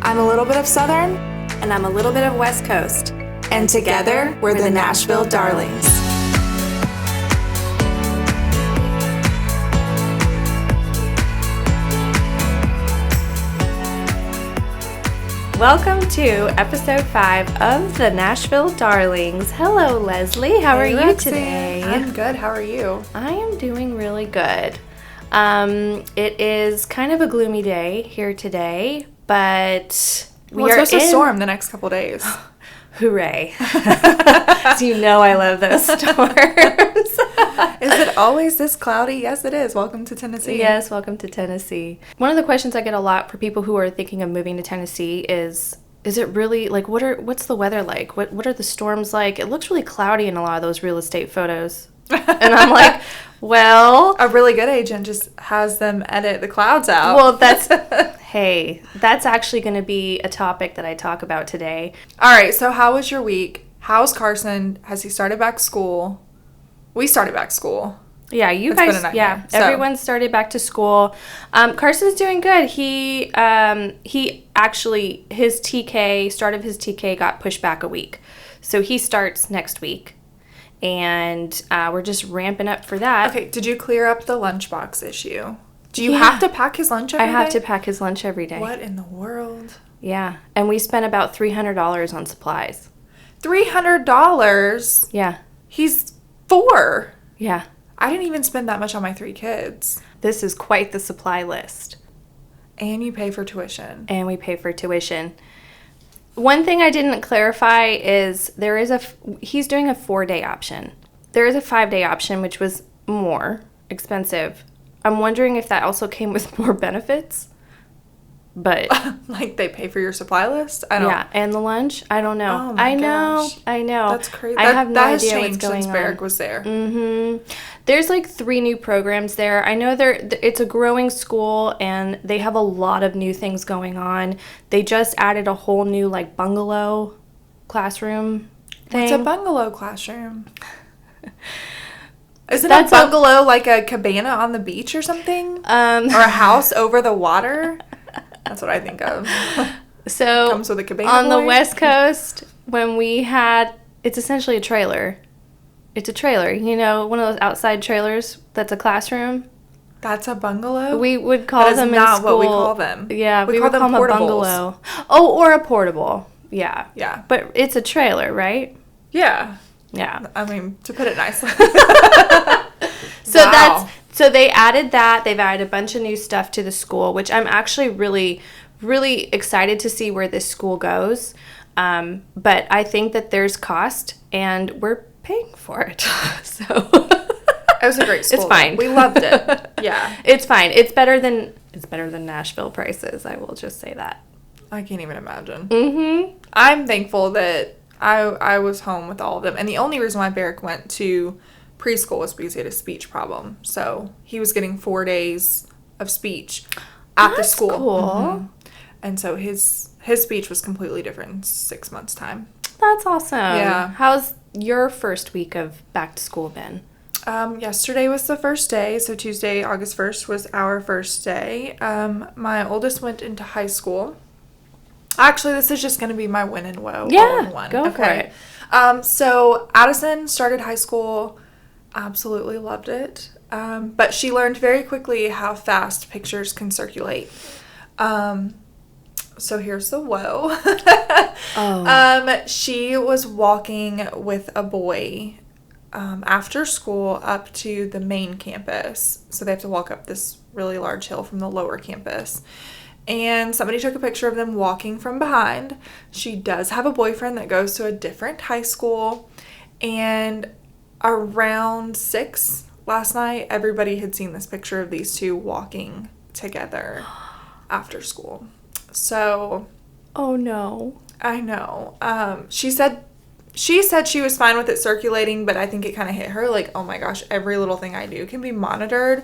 I'm a little bit of Southern. And I'm a little bit of West Coast. And together, we're the Nashville Darlings. Welcome to episode 5 of the Nashville Darlings. Hello, Leslie. How are you Roxanne. today? I'm good. How are you? I am doing really good. It is kind of a gloomy day here today, but It's supposed to storm the next couple days. Hooray. So you know I love those storms. Is it always this cloudy? Yes, it is. Welcome to Tennessee. Yes, welcome to Tennessee. One of the questions I get a lot for people who are thinking of moving to Tennessee is it really, like, what's the weather like? What are the storms like? It looks really cloudy in a lot of those real estate photos. And I'm like, well... A really good agent just has them edit the clouds out. Well, that's actually going to be a topic that I talk about today. All right, so how was your week? How's Carson? Has he started back school? We started back school. Yeah, you It's guys, been a nightmare, so. Everyone started back to school. Carson's doing good. He actually, start of his TK got pushed back a week. So he starts next week. And we're just ramping up for that. Okay, did you clear up the lunchbox issue? Do you have to pack his lunch every day? I have to pack his lunch every day. What in the world? Yeah, and we spent about $300 on supplies. $300? Yeah. He's 4. Yeah. I didn't even spend that much on my 3 kids. This is quite the supply list. And you pay for tuition. And we pay for tuition. One thing I didn't clarify is he's doing a 4-day option. There is a 5-day option, which was more expensive. I'm wondering if that also came with more benefits. But like they pay for your supply list? Yeah, and the lunch? I don't know. Oh my gosh. I know. That's crazy. I have no has idea changed what's going since on. Barrick was there. Mm-hmm. There's like 3 new programs there. I know it's a growing school and they have a lot of new things going on. They just added a whole new like bungalow classroom thing. What's a bungalow classroom? Isn't a bungalow like a cabana on the beach or something? Or a house over the water? That's what I think of. So comes with a cabana on boy. the West Coast, when it's essentially a trailer. It's a trailer, one of those outside trailers that's a classroom. That's a bungalow? We would call them in school. That's not what we call them. Yeah, we call them a bungalow. Oh, or a portable. Yeah. Yeah. But it's a trailer, right? Yeah. Yeah. I mean, to put it nicely. So they added that. They've added a bunch of new stuff to the school, which I'm actually really, really excited to see where this school goes. But I think that there's cost, and we're paying for it. So it was a great school. It's fine. We loved it. Yeah. It's fine. It's better than Nashville prices. I will just say that. I can't even imagine. Mm-hmm. I'm thankful that I was home with all of them. And the only reason why Barrick went to preschool was because he had a speech problem. So he was getting 4 days of speech at the school. Cool. Mm-hmm. And so his speech was completely different in 6 months' time. That's awesome. Yeah. How's your first week of back to school been? Yesterday was the first day. So Tuesday, August 1st was our first day. My oldest went into high school. Actually, this is just going to be my win and woe. Yeah, all in one. go for it. So Addison started high school. Absolutely loved it. But she learned very quickly how fast pictures can circulate. So here's the woe. She was walking with a boy after school up to the main campus. So they have to walk up this really large hill from the lower campus. And somebody took a picture of them walking from behind. She does have a boyfriend that goes to a different high school. And around 6 last night, everybody had seen this picture of these two walking together after school. So... Oh, no. I know. She said she was fine with it circulating, but I think it kind of hit her like, oh my gosh, every little thing I do can be monitored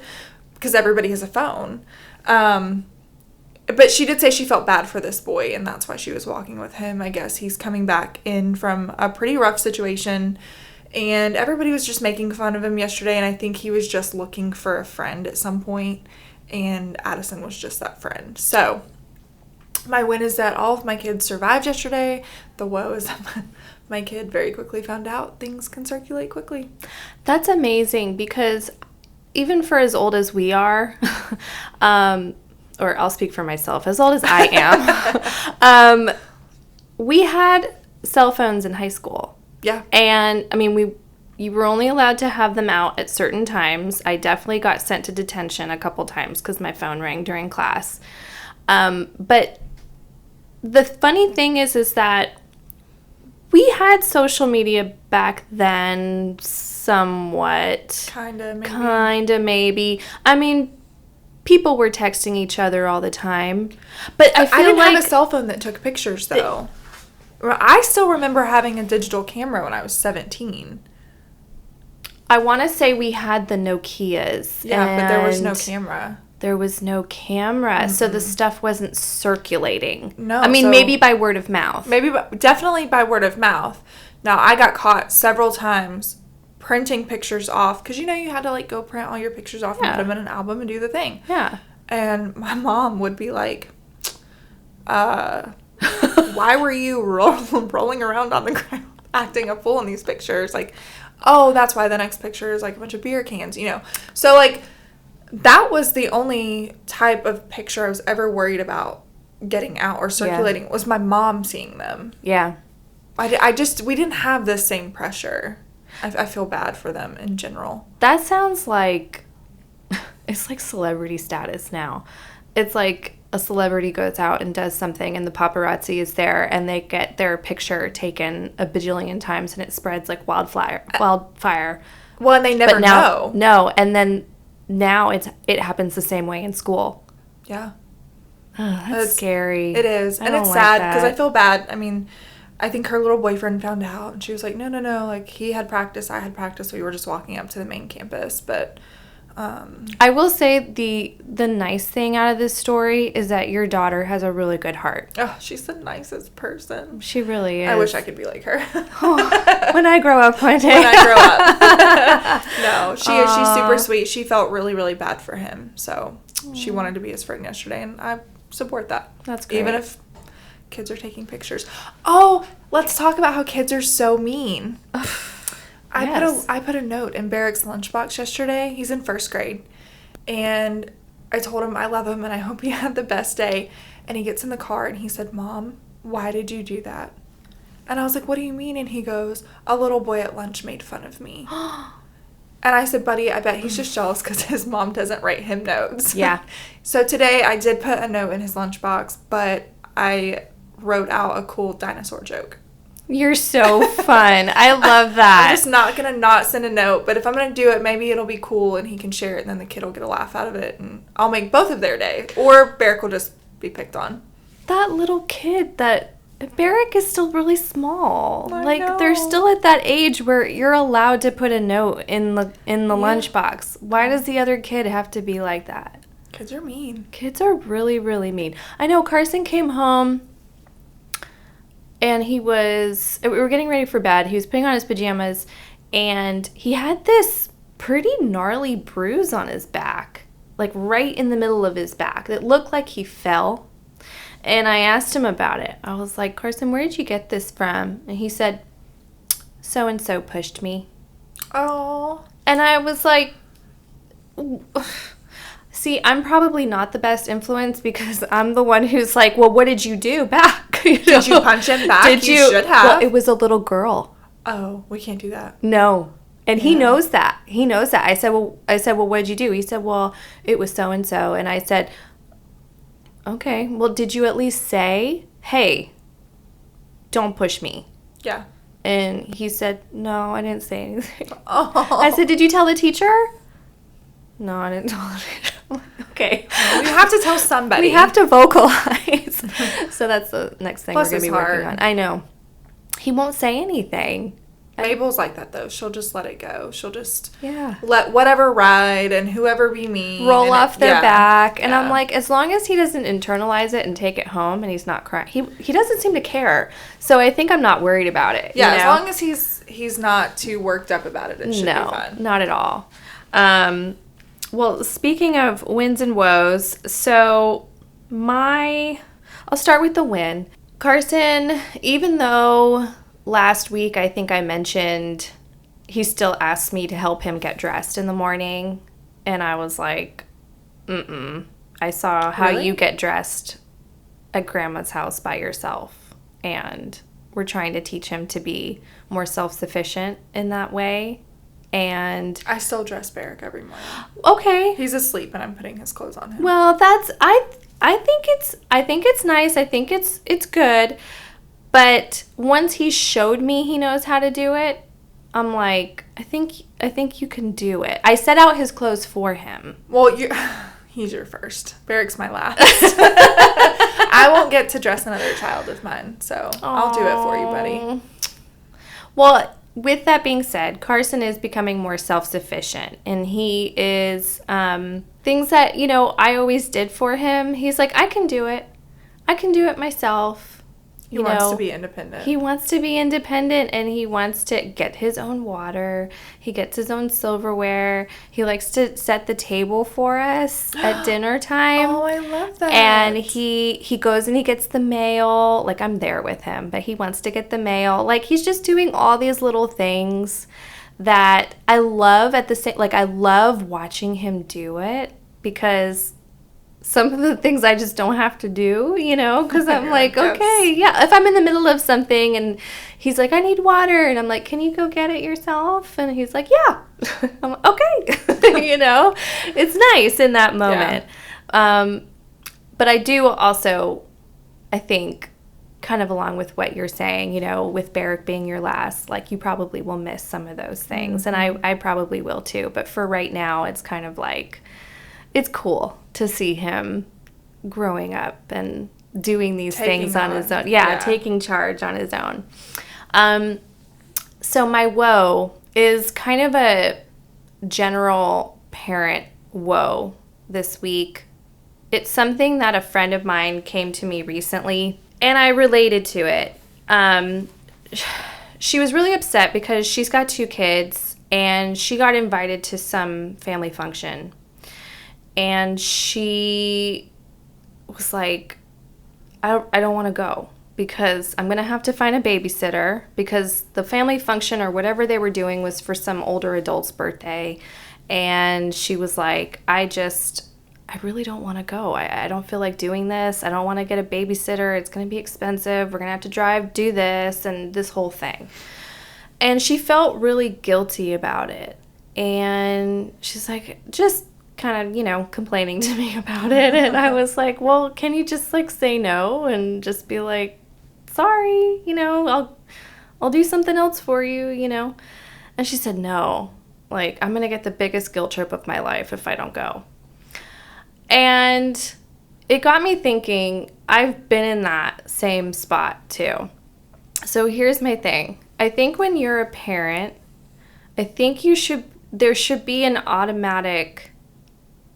because everybody has a phone. But she did say she felt bad for this boy, and that's why she was walking with him. I guess he's coming back in from a pretty rough situation, and everybody was just making fun of him yesterday, and I think he was just looking for a friend at some point, and Addison was just that friend. So My win is that all of my kids survived yesterday. The woe is that my kid very quickly found out things can circulate quickly. That's amazing because even for as old as we are, or I'll speak for myself, as old as I am, we had cell phones in high school. Yeah. And, I mean, you were only allowed to have them out at certain times. I definitely got sent to detention a couple times because my phone rang during class. But the funny thing is that we had social media back then somewhat. Kinda, maybe. I mean, people were texting each other all the time. But I didn't have a cell phone that took pictures, though. I still remember having a digital camera when I was 17. I want to say we had the Nokias. Yeah, but there was no camera. There was no camera, mm-hmm. So the stuff wasn't circulating. No. I mean, maybe by word of mouth. Definitely by word of mouth. Now, I got caught several times printing pictures off, because, you had to, go print all your pictures off and put them in an album and do the thing. Yeah. And my mom would be like, why were you rolling around on the ground acting a fool in these pictures? Oh, that's why the next picture is, a bunch of beer cans, So, that was the only type of picture I was ever worried about getting out or circulating, was my mom seeing them. Yeah. We didn't have the same pressure. I feel bad for them in general. That sounds like, it's like celebrity status now. It's like a celebrity goes out and does something and the paparazzi is there and they get their picture taken a bajillion times and it spreads like wildfire. Well, and they never know. No, and then now it happens the same way in school. Yeah. Oh, that's scary. It is. And it's sad because I feel bad. I mean, I think her little boyfriend found out and she was like, no. He had practice, I had practice. We were just walking up to the main campus. But I will say the nice thing out of this story is that your daughter has a really good heart. Oh, she's the nicest person. She really is. I wish I could be like her. When I grow up one day. When I grow up. No, she's super sweet. She felt really, really bad for him. So she wanted to be his friend yesterday, and I support that. That's great. Even if kids are taking pictures. Oh, let's talk about how kids are so mean. I put a note in Barrick's lunchbox yesterday. He's in first grade. And I told him I love him and I hope he had the best day. And he gets in the car and he said, Mom, why did you do that? And I was like, what do you mean? And he goes, a little boy at lunch made fun of me. And I said, buddy, I bet he's just jealous because his mom doesn't write him notes. Yeah. So today I did put a note in his lunchbox, but I wrote out a cool dinosaur joke. You're so fun. I love that. I'm just not going to not send a note, but if I'm going to do it, maybe it'll be cool and he can share it and then the kid will get a laugh out of it and I'll make both of their day. Or Barrick will just be picked on. That little kid, Barrick is still really small. I know. They're still at that age where you're allowed to put a note in the lunchbox. Why does the other kid have to be like that? Kids are mean. Kids are really, really mean. I know Carson came home and we were getting ready for bed. He was putting on his pajamas and he had this pretty gnarly bruise on his back, right in the middle of his back. That looked like he fell. And I asked him about it. I was like, Carson, where did you get this from? And he said, so-and-so pushed me. Oh. And I was like, see, I'm probably not the best influence because I'm the one who's like, well, what did you do back? Did you punch him back? You should have. Well, it was a little girl. Oh, we can't do that. No. And he knows that. I said, well, what did you do? He said, well, it was so-and-so. And I said, okay, well, did you at least say, hey, don't push me? Yeah. And he said, no, I didn't say anything. Oh. I said, did you tell the teacher? No, I didn't tell the teacher. Okay. We have to tell somebody. We have to vocalize. So that's the next thing Bless we're going to be working on. I know. He won't say anything. Mabel's like that, though. She'll just let it go. She'll just let whatever ride and whoever be mean. Roll off their back. And I'm like, as long as he doesn't internalize it and take it home and he's not crying. He doesn't seem to care. So I think I'm not worried about it. Yeah, as long as he's not too worked up about it, it should be fun. Not at all. Well, speaking of wins and woes, so I'll start with the win. Carson, even though last week I think I mentioned he still asked me to help him get dressed in the morning, and I was like, I saw how Really? you get dressed at Grandma's house by yourself, and we're trying to teach him to be more self-sufficient in that way. And I still dress Barrick every morning. okay, He's asleep and I'm putting his clothes on him. well, that's I think it's nice. I think it's good. But once he showed me he knows how to do it, I'm like, I think you can do it. I set out his clothes for him. Well, he's your first. Barrick's my last. I won't get to dress another child of mine, so I'll do it for you, buddy. Well, with that being said, Carson is becoming more self-sufficient, and he is, things that, I always did for him, he's like, I can do it. I can do it myself. He wants to be independent. He wants to be independent, and he wants to get his own water. He gets his own silverware. He likes to set the table for us at dinner time. Oh, I love that. And he goes and he gets the mail. Like, I'm there with him, but he wants to get the mail. Like, he's just doing all these little things that I love at the same, like, I love watching him do it, because some of the things I just don't have to do, because I'm like, okay, yeah. If I'm in the middle of something and he's like, I need water, and I'm like, can you go get it yourself? And he's like, yeah. I'm like, okay. It's nice in that moment. Yeah. But I do also, I think, kind of along with what you're saying, with Barrick being your last, like, you probably will miss some of those things. Mm-hmm. And I probably will too. But for right now, it's kind of like, it's cool to see him growing up and doing these things on his own. Yeah, taking charge on his own. So my woe is kind of a general parent woe this week. It's something that a friend of mine came to me recently, and I related to it. She was really upset because she's got 2 kids, and she got invited to some family function. And she was like, I don't want to go because I'm going to have to find a babysitter, because the family function or whatever they were doing was for some older adult's birthday. And she was like, I really don't want to go. I don't feel like doing this. I don't want to get a babysitter. It's going to be expensive. We're going to have to do this and this whole thing. And she felt really guilty about it. And she's like, just kind of, complaining to me about it. And I was like, well, can you just say no and just be like, sorry, I'll do something else for you, And she said, no, I'm going to get the biggest guilt trip of my life if I don't go. And it got me thinking, I've been in that same spot too. So here's my thing. I think when you're a parent, there should be an automatic,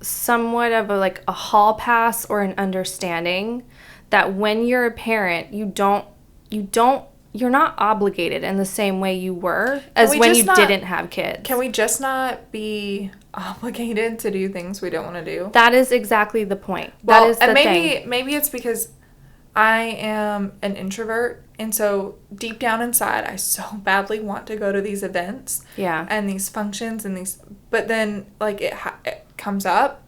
somewhat of a hall pass or an understanding that when you're a parent, you're not obligated in the same way you were as when you didn't have kids. Can we just not be obligated to do things we don't want to do? That is exactly the point. Well, that is the thing. Maybe it's because I am an introvert, and so deep down inside, I so badly want to go to these events, and these functions, and these. But then, it comes up,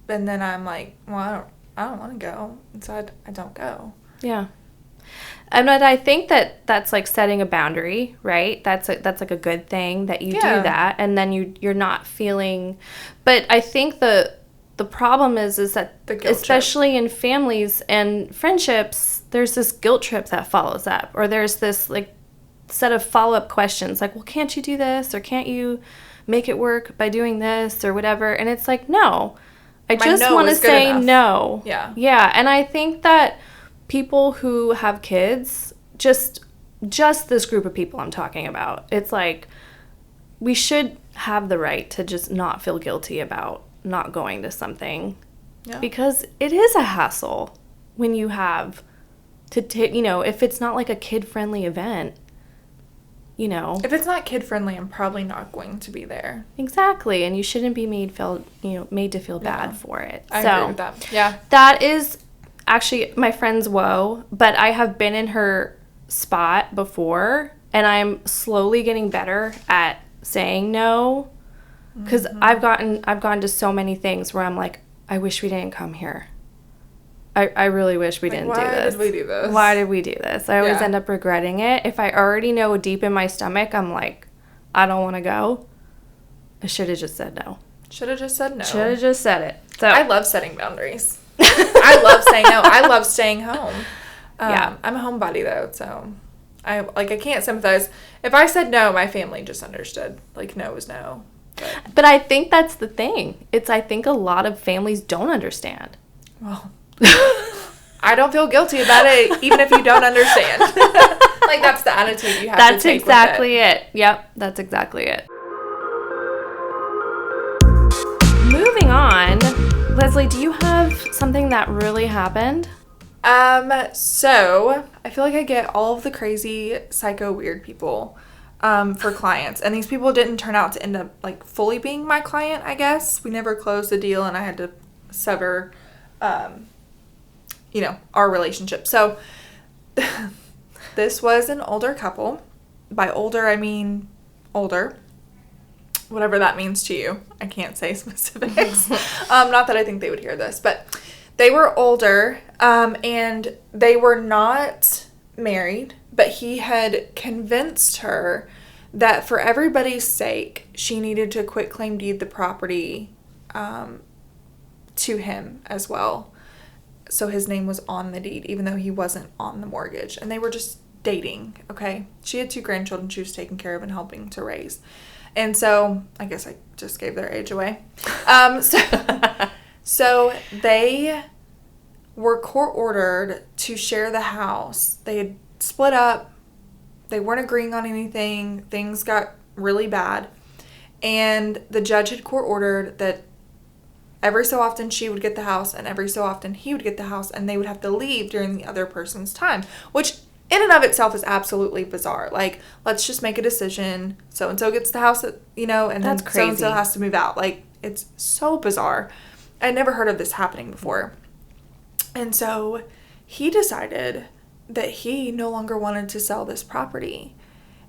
and then I'm like, well, I don't want to go, and so I don't go. Yeah. But I think that's setting a boundary, right? That's a good thing that you do that, and then you're not feeling. But I think the problem is that especially in families and friendships, there's this guilt trip that follows up, or there's this set of follow-up questions well, can't you do this, or can't you make it work by doing this, or whatever? And it's no, I just want to say no. Yeah, and I think that people who have kids, just this group of people I'm talking about, it's we should have the right to just not feel guilty about not going to something, because it is a hassle when you have to if it's not a kid-friendly event, If it's not kid-friendly, I'm probably not going to be there. Exactly, and you shouldn't be made to feel bad for it. I agree with that. Yeah. That is actually my friend's woe, but I have been in her spot before, and I'm slowly getting better at saying no, because I've gone to so many things where I'm like, I wish we didn't come here. I really wish we didn't do this. Why did we do this? Why did we do this? I always end up regretting it. If I already know deep in my stomach, I'm like, I don't want to go. I should have just said no. Should have just said no. Should have just said it. So I love setting boundaries. I love saying no. I love staying home. I'm a homebody though, so I can't sympathize. If I said no, my family just understood. Like, no is no. But I think that's the thing. I think a lot of families don't understand. Well, I don't feel guilty about it, even if you don't understand. Like, that's the attitude you have to take with it. That's exactly it. Yep, that's exactly it. Moving on, Leslie, do you have something that really happened? So I feel like I get all of the crazy, psycho, weird people for clients, and these people didn't turn out to end up like fully being my client. I guess we never closed the deal, and I had to sever, our relationship. So this was an older couple. By older, I mean older. Whatever that means to you. I can't say specifics. Not that I think they would hear this, but they were older, and they were not married, but he had convinced her that for everybody's sake, she needed to quit claim deed the property to him as well. So his name was on the deed, even though he wasn't on the mortgage. And they were just dating, okay? She had 2 grandchildren she was taking care of and helping to raise. And so, I guess I just gave their age away. So they were court-ordered to share the house. They had split up. They weren't agreeing on anything. Things got really bad. And the judge had court-ordered that every so often she would get the house and every so often he would get the house, and they would have to leave during the other person's time, which in and of itself is absolutely bizarre. Like, let's just make a decision. So-and-so gets the house, and then so-and-so has to move out. Like, it's so bizarre. I'd never heard of this happening before. And so he decided that he no longer wanted to sell this property.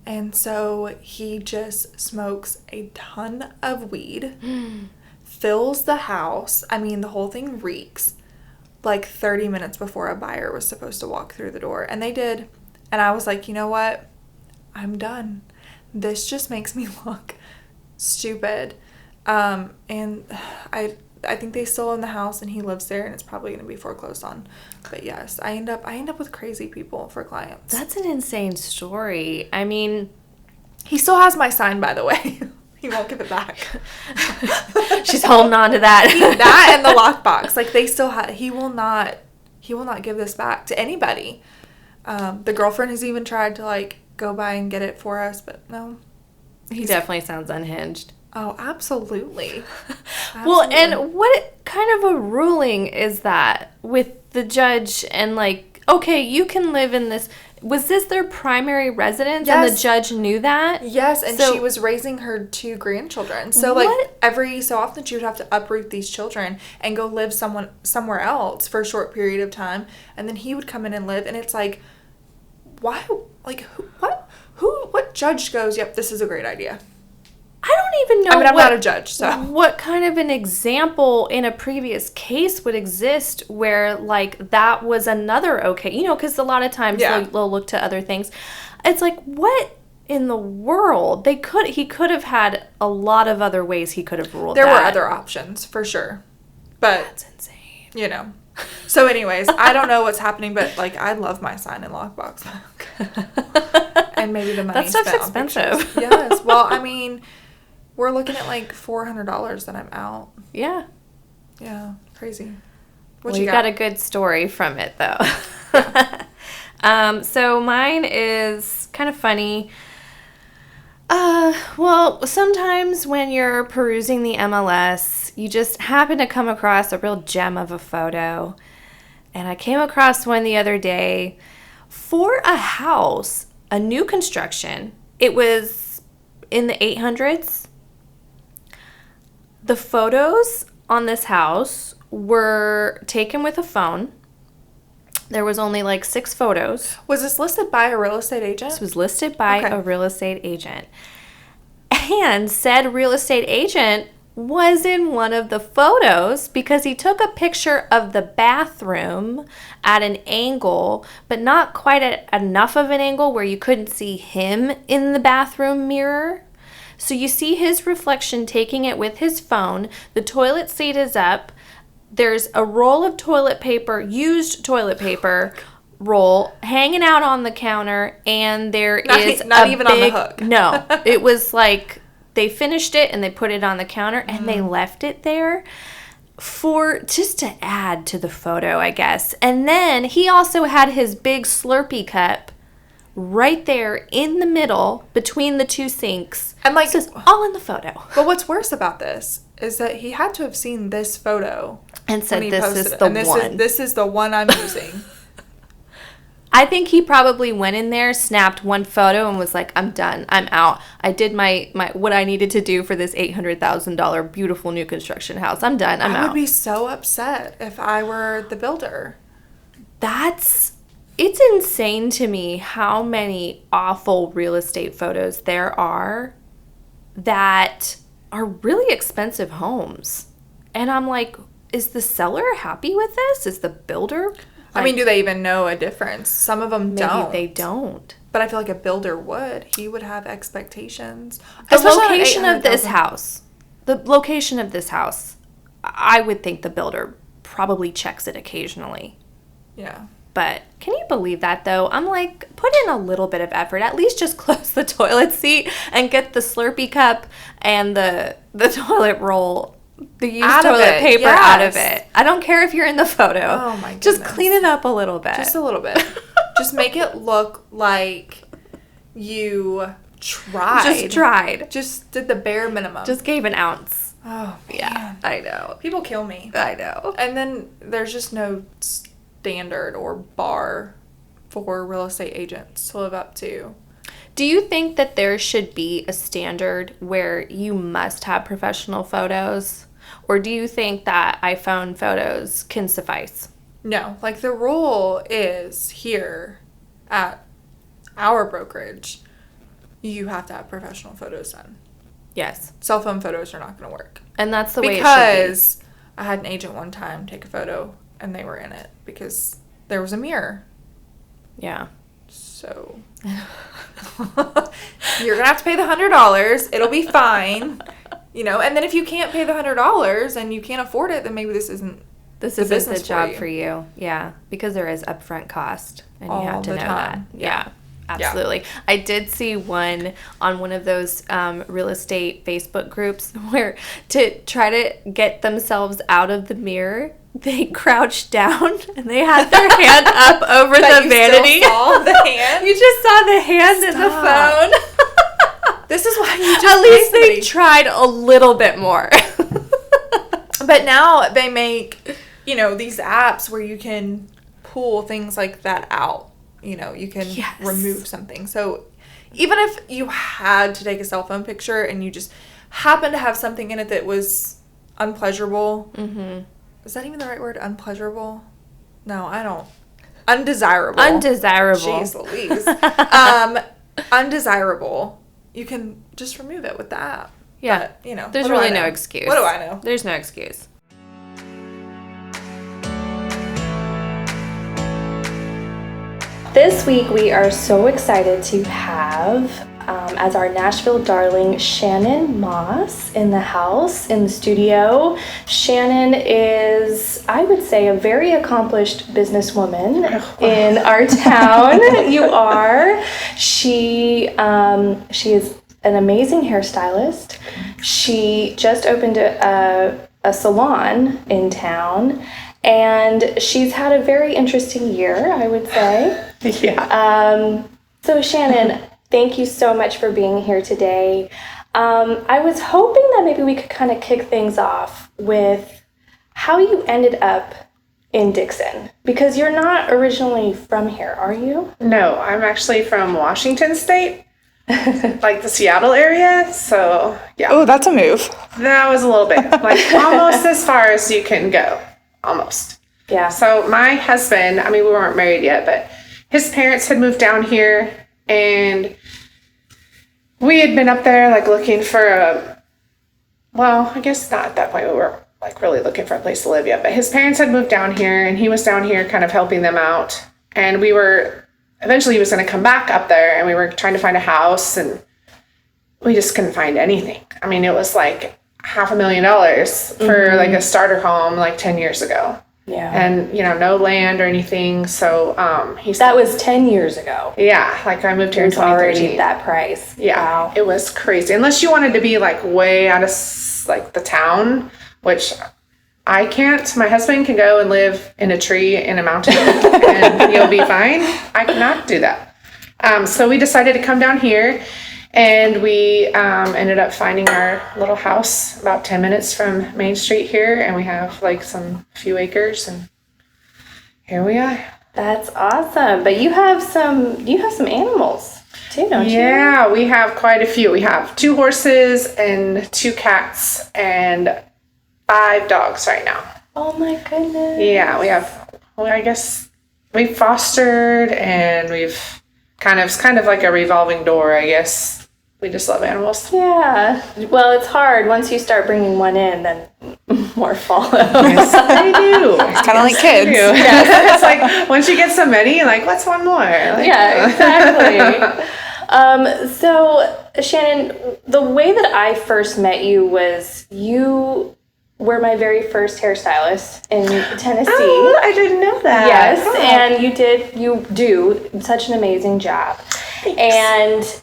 And so he just smokes a ton of weed, fills the house. I mean, the whole thing reeks. Like 30 minutes before a buyer was supposed to walk through the door. And they did. And I was like, you know what? I'm done. This just makes me look stupid. And I think they still own the house and he lives there, and it's probably going to be foreclosed on. But yes, I end up with crazy people for clients. That's an insane story. I mean, he still has my sign, by the way. He won't give it back. She's holding on to that. That and the lockbox. Like, they still have. He will not give this back to anybody. The girlfriend has even tried to like go by and get it for us, but no. He definitely sounds unhinged. Oh, absolutely. Well, and what kind of a ruling is that with the judge? And like, okay, you can live in this. Was this their primary residence? Yes. And the judge knew that? Yes, and she was raising her 2 grandchildren. So, like, every so often she would have to uproot these children and go live somewhere else for a short period of time. And then he would come in and live. And it's like, why? Like, what judge goes, yep, this is a great idea? I don't even know. I mean, I'm not a judge, so. What kind of an example in a previous case would exist where, like, that was another okay? Because a lot of times they'll look to other things. It's like, what in the world? He could have had a lot of other ways he could have ruled There that. were other options, for sure. But, that's insane. So anyways, I don't know what's happening, but, like, I love my sign and lockbox. And maybe the money that stuff's expensive. Yes. Well, I mean, we're looking at like $400 that I'm out. Yeah. Yeah. Crazy. You got a good story from it, though. So mine is kind of funny. Well, sometimes when you're perusing the MLS, you just happen to come across a real gem of a photo. And I came across one the other day for a house, a new construction. It was in the 800s. The photos on this house were taken with a phone. There was only like 6 photos. Was this listed by a real estate agent? This was listed by a real estate agent. And said real estate agent was in one of the photos because he took a picture of the bathroom at an angle, but not quite at enough of an angle where you couldn't see him in the bathroom mirror. So you see his reflection taking it with his phone. The toilet seat is up. There's a roll of toilet paper, used toilet paper roll, hanging out on the counter, and there is not even on the hook. No, it was like they finished it and they put it on the counter and they left it there for just to add to the photo, I guess. And then he also had his big Slurpee cup right there in the middle between the 2 sinks. And like, this is all in the photo. But what's worse about this is that he had to have seen this photo and said, "This is the one. This is the one I'm using." I think he probably went in there, snapped one photo, and was like, "I'm done. I'm out. I did my what I needed to do for this $800,000 beautiful new construction house. I'm done. I'm out." I would be so upset if I were the builder. It's insane to me how many awful real estate photos there are that are really expensive homes. And I'm like, is the seller happy with this? Is the builder? I mean, do they even know a difference? Some of them don't. Maybe they don't. But I feel like a builder would. He would have expectations. The location of this house, I would think the builder probably checks it occasionally. Yeah. But can you believe that, though? I'm like, put in a little bit of effort. At least just close the toilet seat and get the Slurpee cup and the toilet roll, the used toilet paper out of it. I don't care if you're in the photo. Oh, my goodness. Just clean it up a little bit. Just a little bit. Just make it look like you tried. Just did the bare minimum. Just gave an ounce. Oh, man. Yeah, I know. People kill me. I know. And then there's just no standard or bar for real estate agents to live up to. Do you think that there should be a standard where you must have professional photos? Or do you think that iPhone photos can suffice? No. Like, the rule is here at our brokerage, you have to have professional photos done. Yes. Cell phone photos are not going to work. And that's the way it should be. Because I had an agent one time take a photo and they were in it because there was a mirror. Yeah. So you're going to have to pay the $100. It'll be fine. And then if you can't pay the $100 and you can't afford it, then maybe this isn't the job for you. Yeah. Because there is upfront cost and you have to know that. Yeah. Absolutely. Yeah. I did see one on one of those real estate Facebook groups where to try to get themselves out of the mirror, they crouched down and they had their hand up over the vanity. Still saw the hand? You just saw the hand in the phone. This is why you just at least they tried a little bit more. But now they make, these apps where you can pull things like that out. You can remove something. So even if you had to take a cell phone picture and you just happened to have something in it that was unpleasurable. Mm-hmm. Is that even the right word? Unpleasurable? No, I don't. Undesirable. Jeez Louise. Undesirable. You can just remove it with the app. Yeah. But, there's really no excuse. What do I know? There's no excuse. This week we are so excited to have as our Nashville Darling, Shannon Moss in the house, in the studio. Shannon is, I would say, a very accomplished businesswoman in our town. You are. She is an amazing hairstylist. She just opened a salon in town. And she's had a very interesting year, I would say. Yeah. So Shannon, thank you so much for being here today. I was hoping that maybe we could kind of kick things off with how you ended up in Dixon. Because you're not originally from here, are you? No, I'm actually from Washington State, like the Seattle area. So, yeah. Oh, that's a move. That was a little bit, like almost as far as you can go. Almost. Yeah. So my husband, I mean, we weren't married yet, but his parents had moved down here, and we had been up there like looking for well, I guess not at that point. We were like really looking for a place to live yet, but his parents had moved down here, and he was down here kind of helping them out. And eventually he was going to come back up there, and we were trying to find a house, and we just couldn't find anything. I mean, it was like $500,000 for like a starter home like 10 years ago. Yeah. And, no land or anything. So that was 10 years ago. Yeah, like I moved here in 2013. Already that price. Yeah, wow. It was crazy. Unless you wanted to be like way out of like the town, which I can't. My husband can go and live in a tree in a mountain and he'll be fine. I cannot do that. So we decided to come down here, and we ended up finding our little house about 10 minutes from Main Street here, and we have like some few acres, and here we are. That's awesome. But you have some animals too, don't you? Yeah, we have quite a few. We have 2 horses and 2 cats and 5 dogs right now. Oh my goodness. Yeah, we have, I guess we've fostered, and it's kind of like a revolving door, I guess. We just love animals. Yeah. Well, it's hard. Once you start bringing one in, then more follow. Yes, they do. It's kind of like kids. Yeah. It's like once you get so many, like, what's one more? Like, yeah, exactly. So, Shannon, the way that I first met you was you were my very first hairstylist in Tennessee. Oh, I didn't know that. Yes, oh. And you do such an amazing job. Thanks. And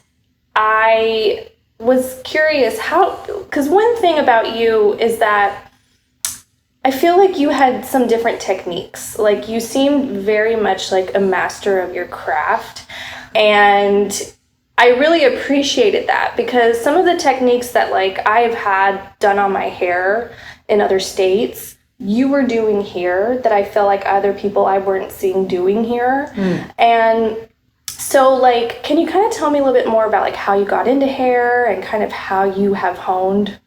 I was curious because one thing about you is that I feel like you had some different techniques. Like, you seemed very much like a master of your craft. And I really appreciated that, because some of the techniques that like I've had done on my hair in other states, you were doing here that I feel like other people I weren't seeing doing here. And so, like, can you kind of tell me a little bit more about like how you got into hair and kind of how you have honed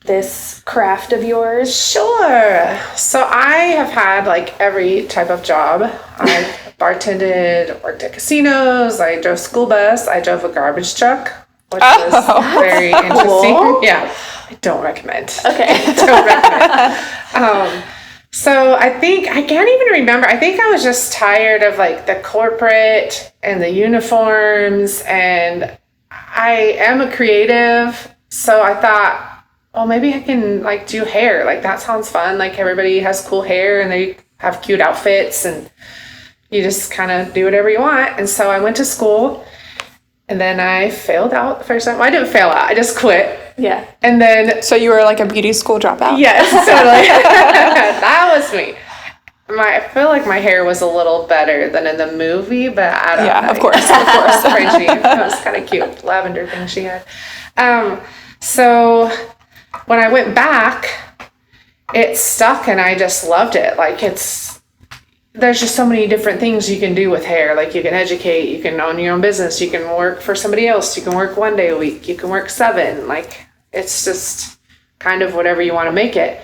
this craft of yours? Sure. So I have had like every type of job. I've bartended, worked at casinos, I drove school bus, I drove a garbage truck, which was very interesting. Cool. Yeah. I don't recommend. Okay. Don't recommend. So I think, I can't even remember. I think I was just tired of like the corporate and the uniforms, and I am a creative. So I thought, well, maybe I can like do hair. Like, that sounds fun. Like, everybody has cool hair and they have cute outfits, and you just kind of do whatever you want. And so I went to school, and then I failed out the first time. Well, I didn't fail out. I just quit. Yeah. And then... So you were like a beauty school dropout? Yes, totally. That was me. I feel like my hair was a little better than in the movie, but I don't know. Yeah, of course. Frenchie. That was kind of cute. Lavender thing she had. So when I went back, it stuck, and I just loved it. Like, there's just so many different things you can do with hair. Like, you can educate, you can own your own business, you can work for somebody else, you can work 1 day a week, you can work 7. Like, it's just kind of whatever you want to make it.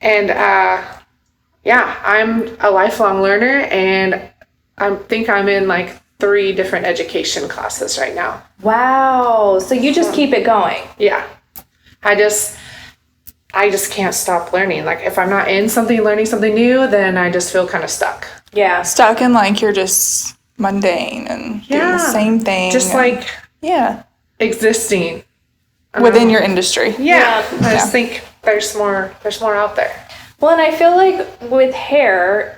And yeah, I'm a lifelong learner, and I think I'm in like 3 different education classes right now. Wow. So you just keep it going. Yeah. I just can't stop learning. Like, if I'm not in something, learning something new, then I just feel kind of stuck. Yeah. Stuck in like you're just mundane and doing the same thing. Just like existing within your industry. Yeah. I just think there's more out there. Well, and I feel like with hair,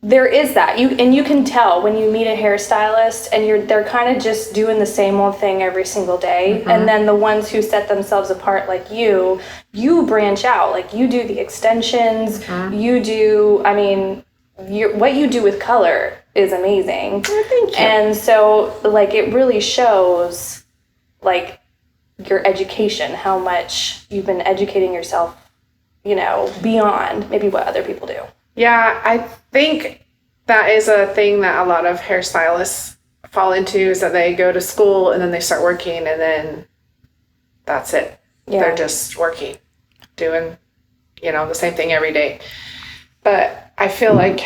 there is that. You can tell when you meet a hairstylist and they're kind of just doing the same old thing every single day. Mm-hmm. And then the ones who set themselves apart, like you branch out. Like, you do the extensions. Mm-hmm. You do, I mean, what you do with color is amazing. Oh, thank you. And so, like, it really shows, like, your education, how much you've been educating yourself, beyond maybe what other people do. Yeah, I think that is a thing that a lot of hairstylists fall into, is that they go to school and then they start working, and then that's it. Yeah. They're just working, doing, the same thing every day. But I feel like,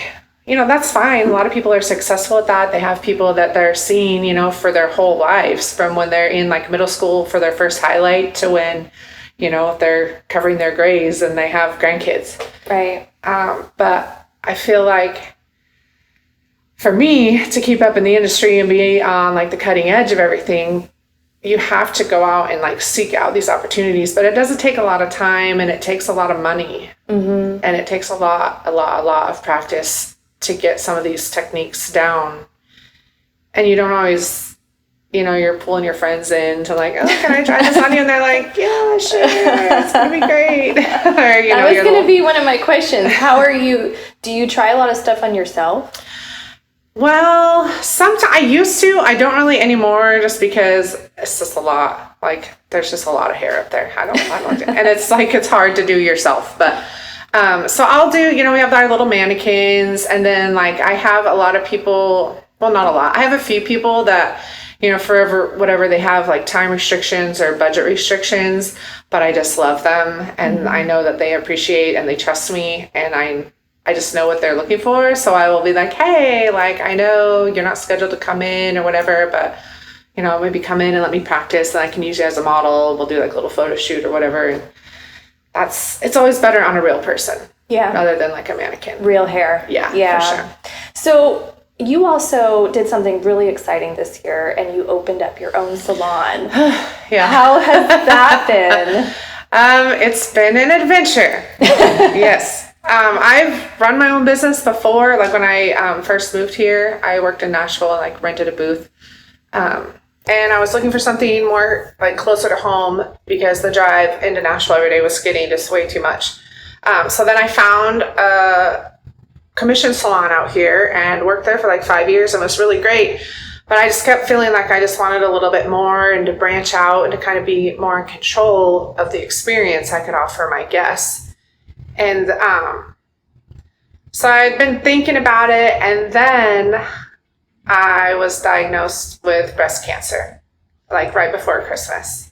that's fine. A lot of people are successful at that. They have people that they're seeing, for their whole lives, from when they're in like middle school for their first highlight to when, they're covering their grays and they have grandkids. Right. But I feel like for me to keep up in the industry and be on like the cutting edge of everything, you have to go out and like seek out these opportunities, but it doesn't take a lot of time, and it takes a lot of money, and it takes a lot of practice to get some of these techniques down. And you don't always, you're pulling your friends in to like, oh, can I try this on you? And they're like, yeah, sure, it's gonna be great. Or, that was gonna be one of my questions. Do you try a lot of stuff on yourself? Well, sometimes I used to. I don't really anymore, just because it's just a lot. Like, there's just a lot of hair up there. I don't do, and it's like it's hard to do yourself. But so I'll do. We have our little mannequins, and then like I have a lot of people. Well, not a lot. I have a few people that forever whatever they have like time restrictions or budget restrictions, but I just love them, and I know that they appreciate and they trust me, and I just know what they're looking for. So I will be like, hey, like, I know you're not scheduled to come in or whatever, but, maybe come in and let me practice, and I can use you as a model. We'll do like a little photo shoot or whatever. And it's always better on a real person. Yeah. Rather than like a mannequin. Real hair. Yeah. For sure. So you also did something really exciting this year, and you opened up your own salon. Yeah. How has that been? It's been an adventure. Yes. I've run my own business before. Like when I first moved here, I worked in Nashville and like rented a booth. And I was looking for something more like closer to home, because the drive into Nashville every day was getting just way too much. So then I found a commission salon out here and worked there for like 5 years, and it was really great. But I just kept feeling like I just wanted a little bit more, and to branch out and to kind of be more in control of the experience I could offer my guests. And so I'd been thinking about it, and then I was diagnosed with breast cancer, like right before Christmas.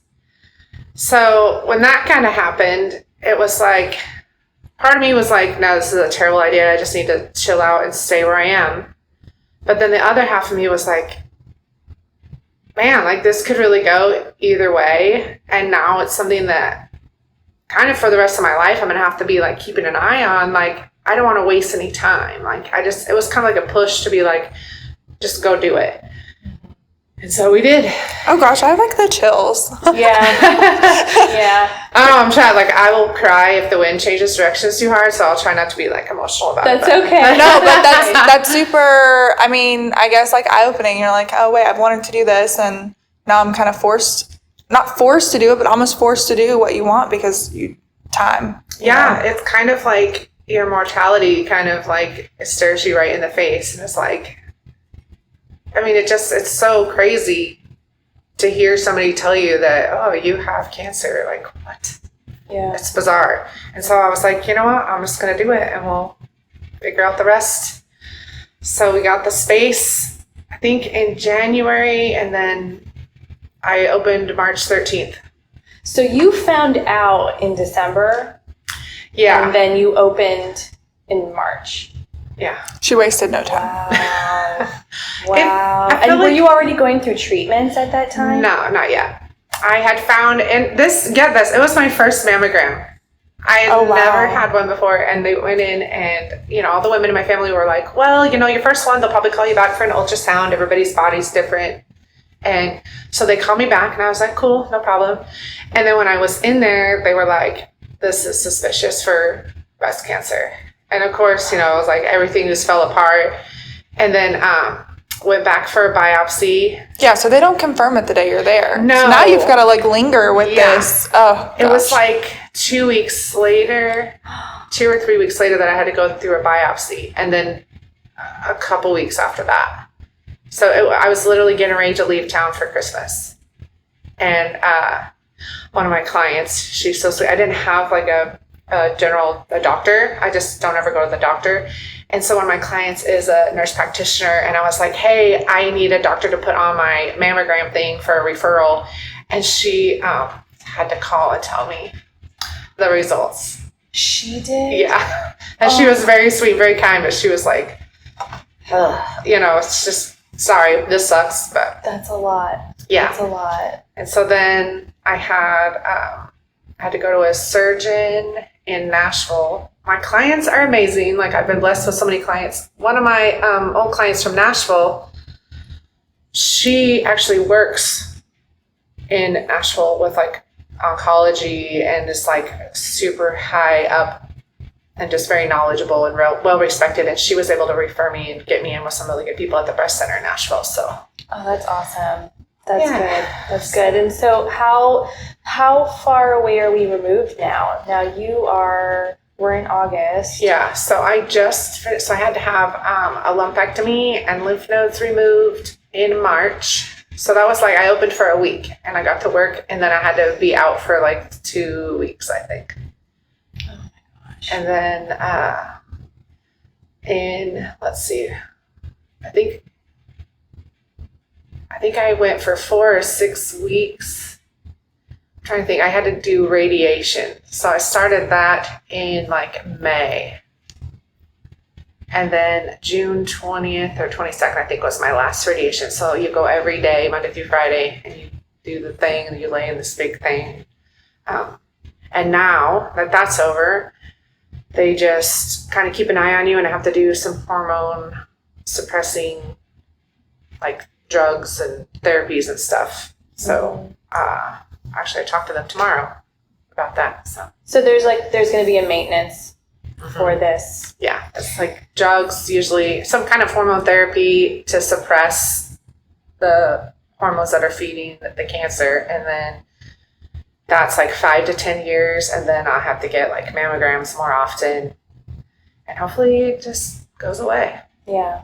So when that kind of happened, it was like, part of me was like, no, this is a terrible idea. I just need to chill out and stay where I am. But then the other half of me was like, man, like this could really go either way. And now it's something that kind of for the rest of my life, I'm going to have to be like keeping an eye on. Like, I don't want to waste any time. Like, it was kind of like a push to be like, just go do it. And so we did. Oh gosh, I have like the chills. Yeah. Yeah. I'm trying, like, I will cry if the wind changes directions too hard, so I'll try not to be like emotional about That's it. That's okay. No, but that's super, I mean, I guess like eye-opening. You're like, oh wait, I've wanted to do this, and now I'm kind of not forced to do it, but almost forced to do what you want because time. Yeah, it's kind of like your mortality kind of like it stares you right in the face, and it's like, I mean, it's so crazy to hear somebody tell you that, oh, you have cancer. Like, what? Yeah. It's bizarre. And so I was like, you know what? I'm just going to do it, and we'll figure out the rest. So we got the space, I think, in January, and then I opened March 13th. So you found out in December. Yeah. And then you opened in March. Yeah. She wasted no time. Wow. And were you already going through treatments at that time? No, not yet. I had found, and get this, it was my first mammogram. I had never had one before, and they went in, and, all the women in my family were like, well, your first one, they'll probably call you back for an ultrasound. Everybody's body's different. And so they called me back, and I was like, cool, no problem. And then when I was in there, they were like, this is suspicious for breast cancer. And of course, it was like everything just fell apart. And then went back for a biopsy. Yeah, so they don't confirm it the day you're there. No. So now you've got to like linger with this. Oh, gosh. It was like 2 weeks later, 2 or 3 weeks later, that I had to go through a biopsy. And then a couple weeks after that. So I was literally getting ready to leave town for Christmas. And one of my clients, she's so sweet. I didn't have like a doctor. I just don't ever go to the doctor. And so one of my clients is a nurse practitioner, and I was like, hey, I need a doctor to put on my mammogram thing for a referral. And she had to call and tell me the results. She did? Yeah. And she was very sweet, very kind, but she was like, it's just, sorry, this sucks, but. That's a lot. Yeah. That's a lot. And so then I had to go to a surgeon in Nashville. My clients are amazing. Like, I've been blessed with so many clients. One of my old clients from Nashville, she actually works in Nashville with like oncology and is like super high up and just very knowledgeable and well respected. And she was able to refer me and get me in with some really good people at the breast center in Nashville. So. Oh, that's awesome. That's good. That's good. And so how far away are we removed now? Now we're in August. Yeah. So I just finished, so I had to have a lumpectomy and lymph nodes removed in March. So that was like, I opened for a week and I got to work, and then I had to be out for like 2 weeks, I think. Oh my gosh. And then let's see, I think I went for 4 or 6 weeks. I'm trying to think. I had to do radiation. So I started that in like May. And then June 20th or 22nd, I think, was my last radiation. So you go every day, Monday through Friday, and you do the thing, and you lay in this big thing. And now that that's over, they just kind of keep an eye on you, and I have to do some hormone suppressing, like, drugs and therapies and stuff. So actually I talked to them tomorrow about that. So there's going to be a maintenance for this. Yeah, it's like drugs, usually some kind of hormone therapy to suppress the hormones that are feeding the cancer, and then that's like 5 to 10 years, and then I'll have to get like mammograms more often, and hopefully it just goes away. Yeah.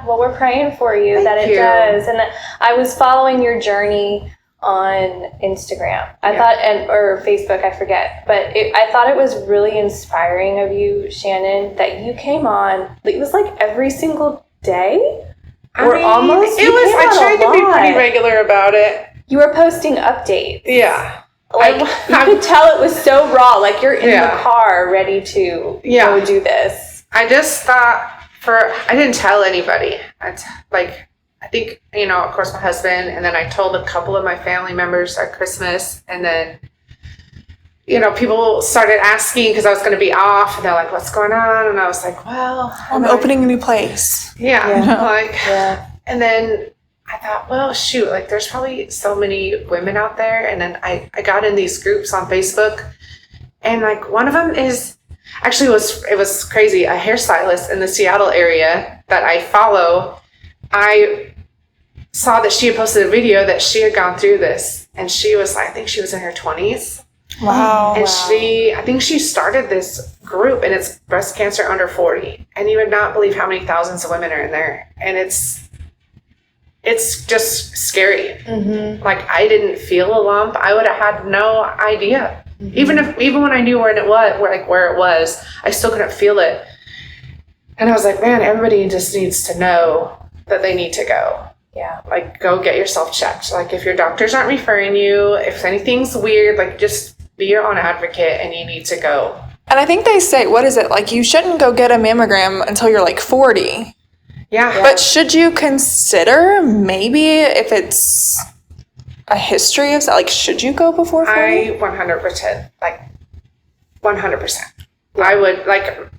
Well, we're praying for you. Thank that it you. does. And I was following your journey on Instagram. I thought, or Facebook, I forget. But I thought it was really inspiring of you, Shannon, that you came on. It was like every single day. I tried to be pretty regular about it. You were posting updates. Yeah. Like, you could tell it was so raw. Like, you're in the car ready to go do this. I just thought I didn't tell anybody. I think, of course, my husband, and then I told a couple of my family members at Christmas, and then, people started asking because I was going to be off, and they're like, what's going on? And I was like, well, I'm opening a new place. And then I thought, well, shoot, like, there's probably so many women out there. And then I got in these groups on Facebook, and like one of them is, actually, it was crazy. A hairstylist in the Seattle area that I follow, I saw that she had posted a video that she had gone through this, and she was, I think she was in her 20s. Wow. And I think she started this group, and it's breast cancer under 40. And you would not believe how many thousands of women are in there. And it's just scary. Mm-hmm. Like, I didn't feel a lump. I would have had no idea. Mm-hmm. Even when I knew where it was, I still couldn't feel it. And I was like, man, everybody just needs to know that they need to go. Yeah. Like, go get yourself checked. Like, if your doctors aren't referring you, if anything's weird, like, just be your own advocate, and you need to go. And I think they say, what is it? Like, you shouldn't go get a mammogram until you're like 40. Yeah. But should you consider maybe if it's a history of, like, should you go before 40? I 100%, like, 100%. Yeah. I would, like,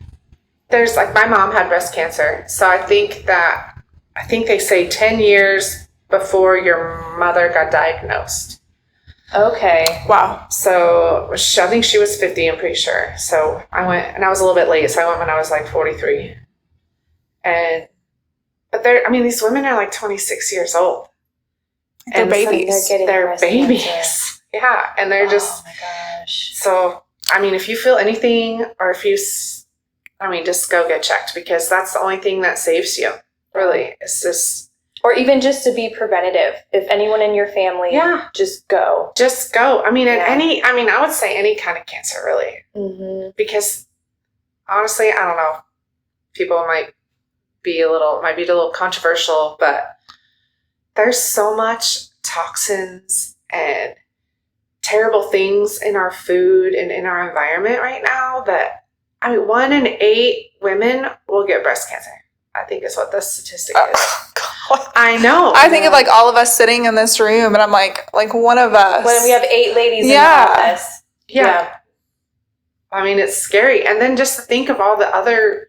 there's, like, my mom had breast cancer. So I think they say 10 years before your mother got diagnosed. Okay. Wow. So I think she was 50, I'm pretty sure. So I went, and I was a little bit late. So I went when I was like 43. But these women are like 26 years old. They're babies. They're babies. Cancer. Yeah. And they're just. Oh my gosh. So, if you feel anything, or if you, just go get checked, because that's the only thing that saves you. Really. It's just. Or even just to be preventative. If anyone in your family, just go. Just go. I would say any kind of cancer, really. Mm-hmm. Because, honestly, I don't know. People might be a little controversial, but there's so much toxins and terrible things in our food and in our environment right now that, 1 in 8 women will get breast cancer. I think is what the statistic is. God. I know. I think of like all of us sitting in this room, and I'm like one of us. When we have 8 ladies in the office. Yeah. It's scary. And then just to think of all the other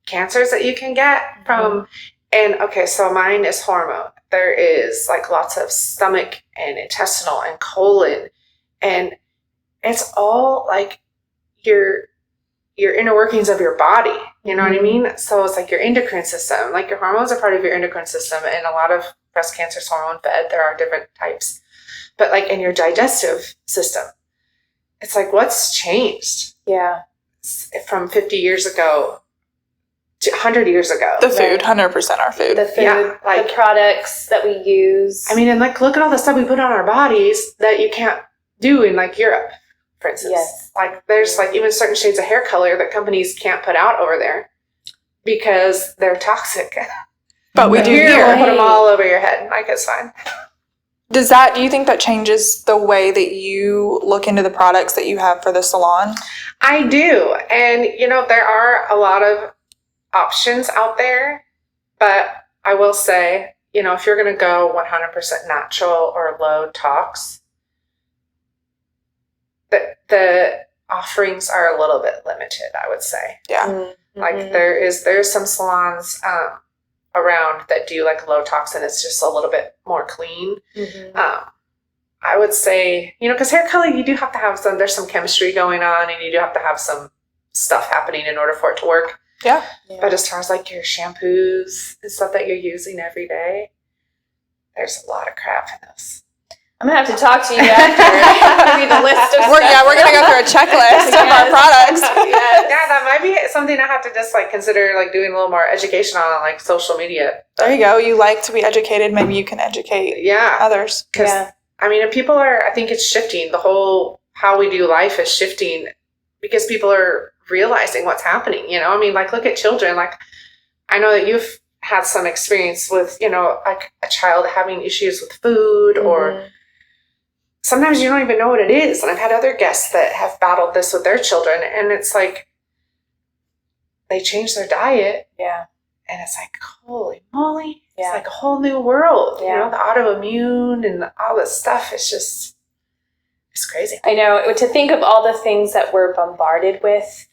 cancers that you can get from, and okay, so mine is hormone. There is like lots of stomach and intestinal and colon, and it's all like your inner workings of your body. You know what I mean? So it's like your endocrine system, like your hormones are part of your endocrine system, and a lot of breast cancer is hormone fed. There are different types, but like in your digestive system, it's like what's changed? Yeah. From 50 years ago to 100 years ago. The food, 100% our food. The food, the products that we use. And like, look at all the stuff we put on our bodies that you can't do in like Europe, for instance. Yes. Like there's like even certain shades of hair color that companies can't put out over there because they're toxic. But we do here. here. We'll put them all over your head. Like it's fine. Do you think that changes the way that you look into the products that you have for the salon? I do. And, there are a lot of options out there, but I will say, if you're going to go 100% natural or low tox, the offerings are a little bit limited, I would say. Yeah. Mm-hmm. Like there's some salons around that do like low tox, and it's just a little bit more clean. I would say, because hair color, you do have to have there's some chemistry going on, and you do have to have some stuff happening in order for it to work. Yeah. But as far as like your shampoos and stuff that you're using every day, there's a lot of crap in those. I'm going to have to talk to you after. Give you the list of stuff. We're going to go through a checklist of our products. Yes. Yeah, that might be something I have to just like consider like doing a little more education on like social media. There you go. You like to be educated. Maybe you can educate others. Because and people I think it's shifting. The whole how we do life is shifting because people are realizing what's happening. Like look at children. Like I know that you've had some experience with, like a child having issues with food or sometimes you don't even know what it is. And I've had other guests that have battled this with their children, and it's like they change their diet. Yeah. And it's like, holy moly. Yeah. It's like a whole new world. Yeah. The autoimmune and all this stuff is just, it's crazy. I know. To think of all the things that we're bombarded with,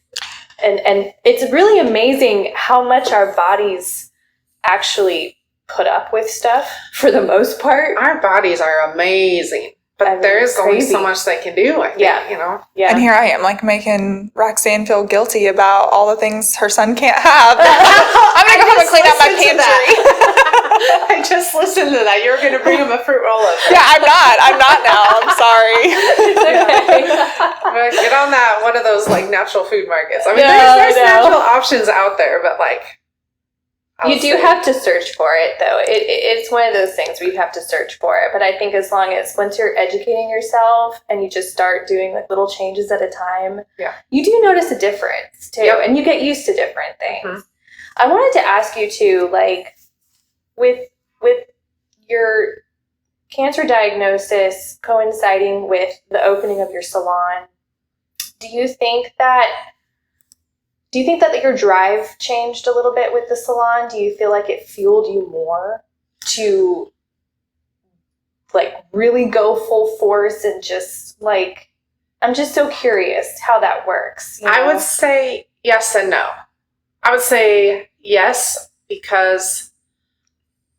and it's really amazing how much our bodies actually put up with stuff for the most part. Our bodies are amazing. But there is only so much they can do, I think, Yeah. And here I am, like, making Roxanne feel guilty about all the things her son can't have. I'm going to go home and clean out my pantry. I just listened to that. You were going to bring him a fruit roll-up. Yeah, I'm not now. I'm sorry. Get on that, one of those, like, natural food markets. There's natural options out there, but, like, you do have to search for it, though. It's one of those things where you have to search for it. But I think as long as once you're educating yourself and you just start doing like little changes at a time, you do notice a difference too, and you get used to different things. Mm-hmm. I wanted to ask you too, like with your cancer diagnosis coinciding with the opening of your salon, do you think that your drive changed a little bit with the salon? Do you feel like it fueled you more to like really go full force and just like, I'm just so curious how that works. I would say yes and no. I would say yes, because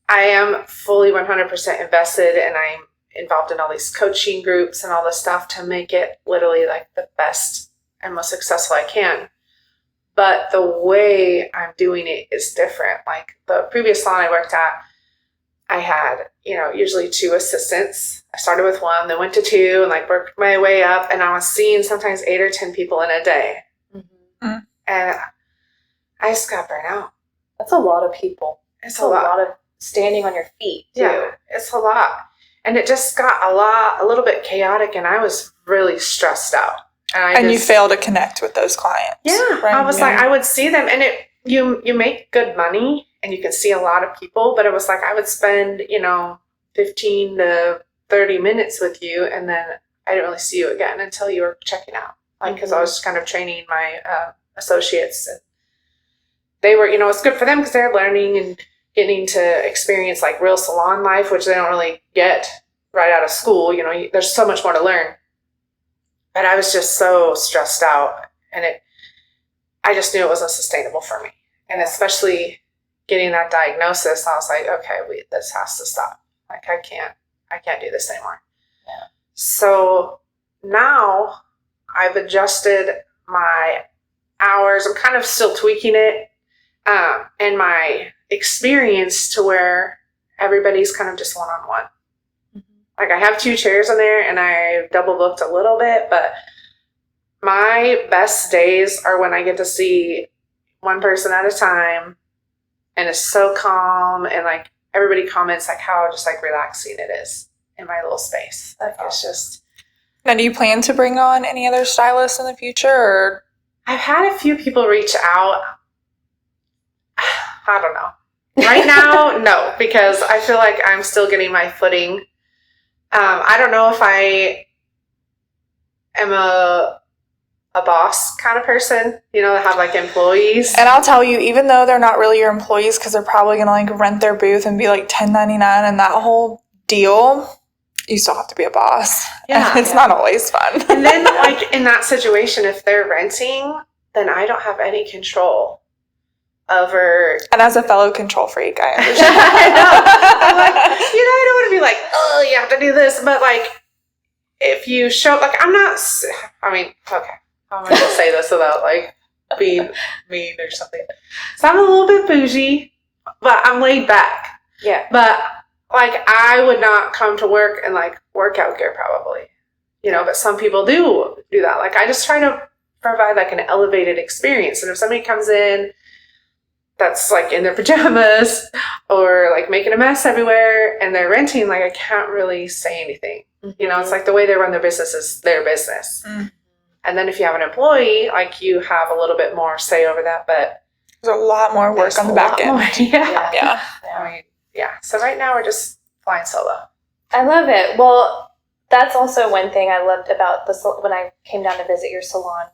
I am fully 100% invested and I'm involved in all these coaching groups and all this stuff to make it literally like the best and most successful I can. But the way I'm doing it is different. Like the previous salon I worked at, I had, usually 2 assistants. I started with 1, then went to 2, and like worked my way up. And I was seeing sometimes 8 or 10 people in a day. Mm-hmm. And I just got burnt out. That's a lot of people. It's a lot of standing on your feet, too. Yeah, it's a lot. And it just got a little bit chaotic, and I was really stressed out. And you fail to connect with those clients. Yeah. Right? I was like, I would see them, and you make good money and you can see a lot of people, but it was like I would spend, 15 to 30 minutes with you, and then I didn't really see you again until you were checking out. Like, because I was kind of training my associates. And they were, it's good for them because they're learning and getting to experience like real salon life, which they don't really get right out of school. There's so much more to learn. But I was just so stressed out, and I just knew it wasn't sustainable for me. And especially getting that diagnosis, I was like, okay, this has to stop. Like, I can't do this anymore. Yeah. So now I've adjusted my hours. I'm kind of still tweaking it, and my experience to where everybody's kind of just one-on-one. Like, I have 2 chairs in there, and I double booked a little bit, but my best days are when I get to see one person at a time, and it's so calm, and like everybody comments like how just like relaxing it is in my little space. Like, it's just. Now, do you plan to bring on any other stylists in the future, or? I've had a few people reach out. I don't know. Right now, no, because I feel like I'm still getting my footing. I don't know if I am a boss kind of person, that have like employees. And I'll tell you, even though they're not really your employees, because they're probably going to like rent their booth and be like 1099 and that whole deal, you still have to be a boss. Yeah, and it's not always fun. And then like in that situation, if they're renting, then I don't have any control over. And as a fellow control freak, I understand. I know. I'm like, I don't want to be like, oh, you have to do this. But like, if you show, like, I'm not, okay. I'm going to say this without like being mean or something. So I'm a little bit bougie, but I'm laid back. Yeah. But like, I would not come to work in like workout gear probably, but some people do that. Like, I just try to provide like an elevated experience. And if somebody comes in that's like in their pajamas or like making a mess everywhere and they're renting, like, I can't really say anything. It's like the way they run their business is their business. Mm-hmm. And then if you have an employee, like, you have a little bit more say over that, but there's a lot more work on the back end. Yeah. I mean, yeah. So right now we're just flying solo. I love it. Well, that's also one thing I loved about when I came down to visit your salon.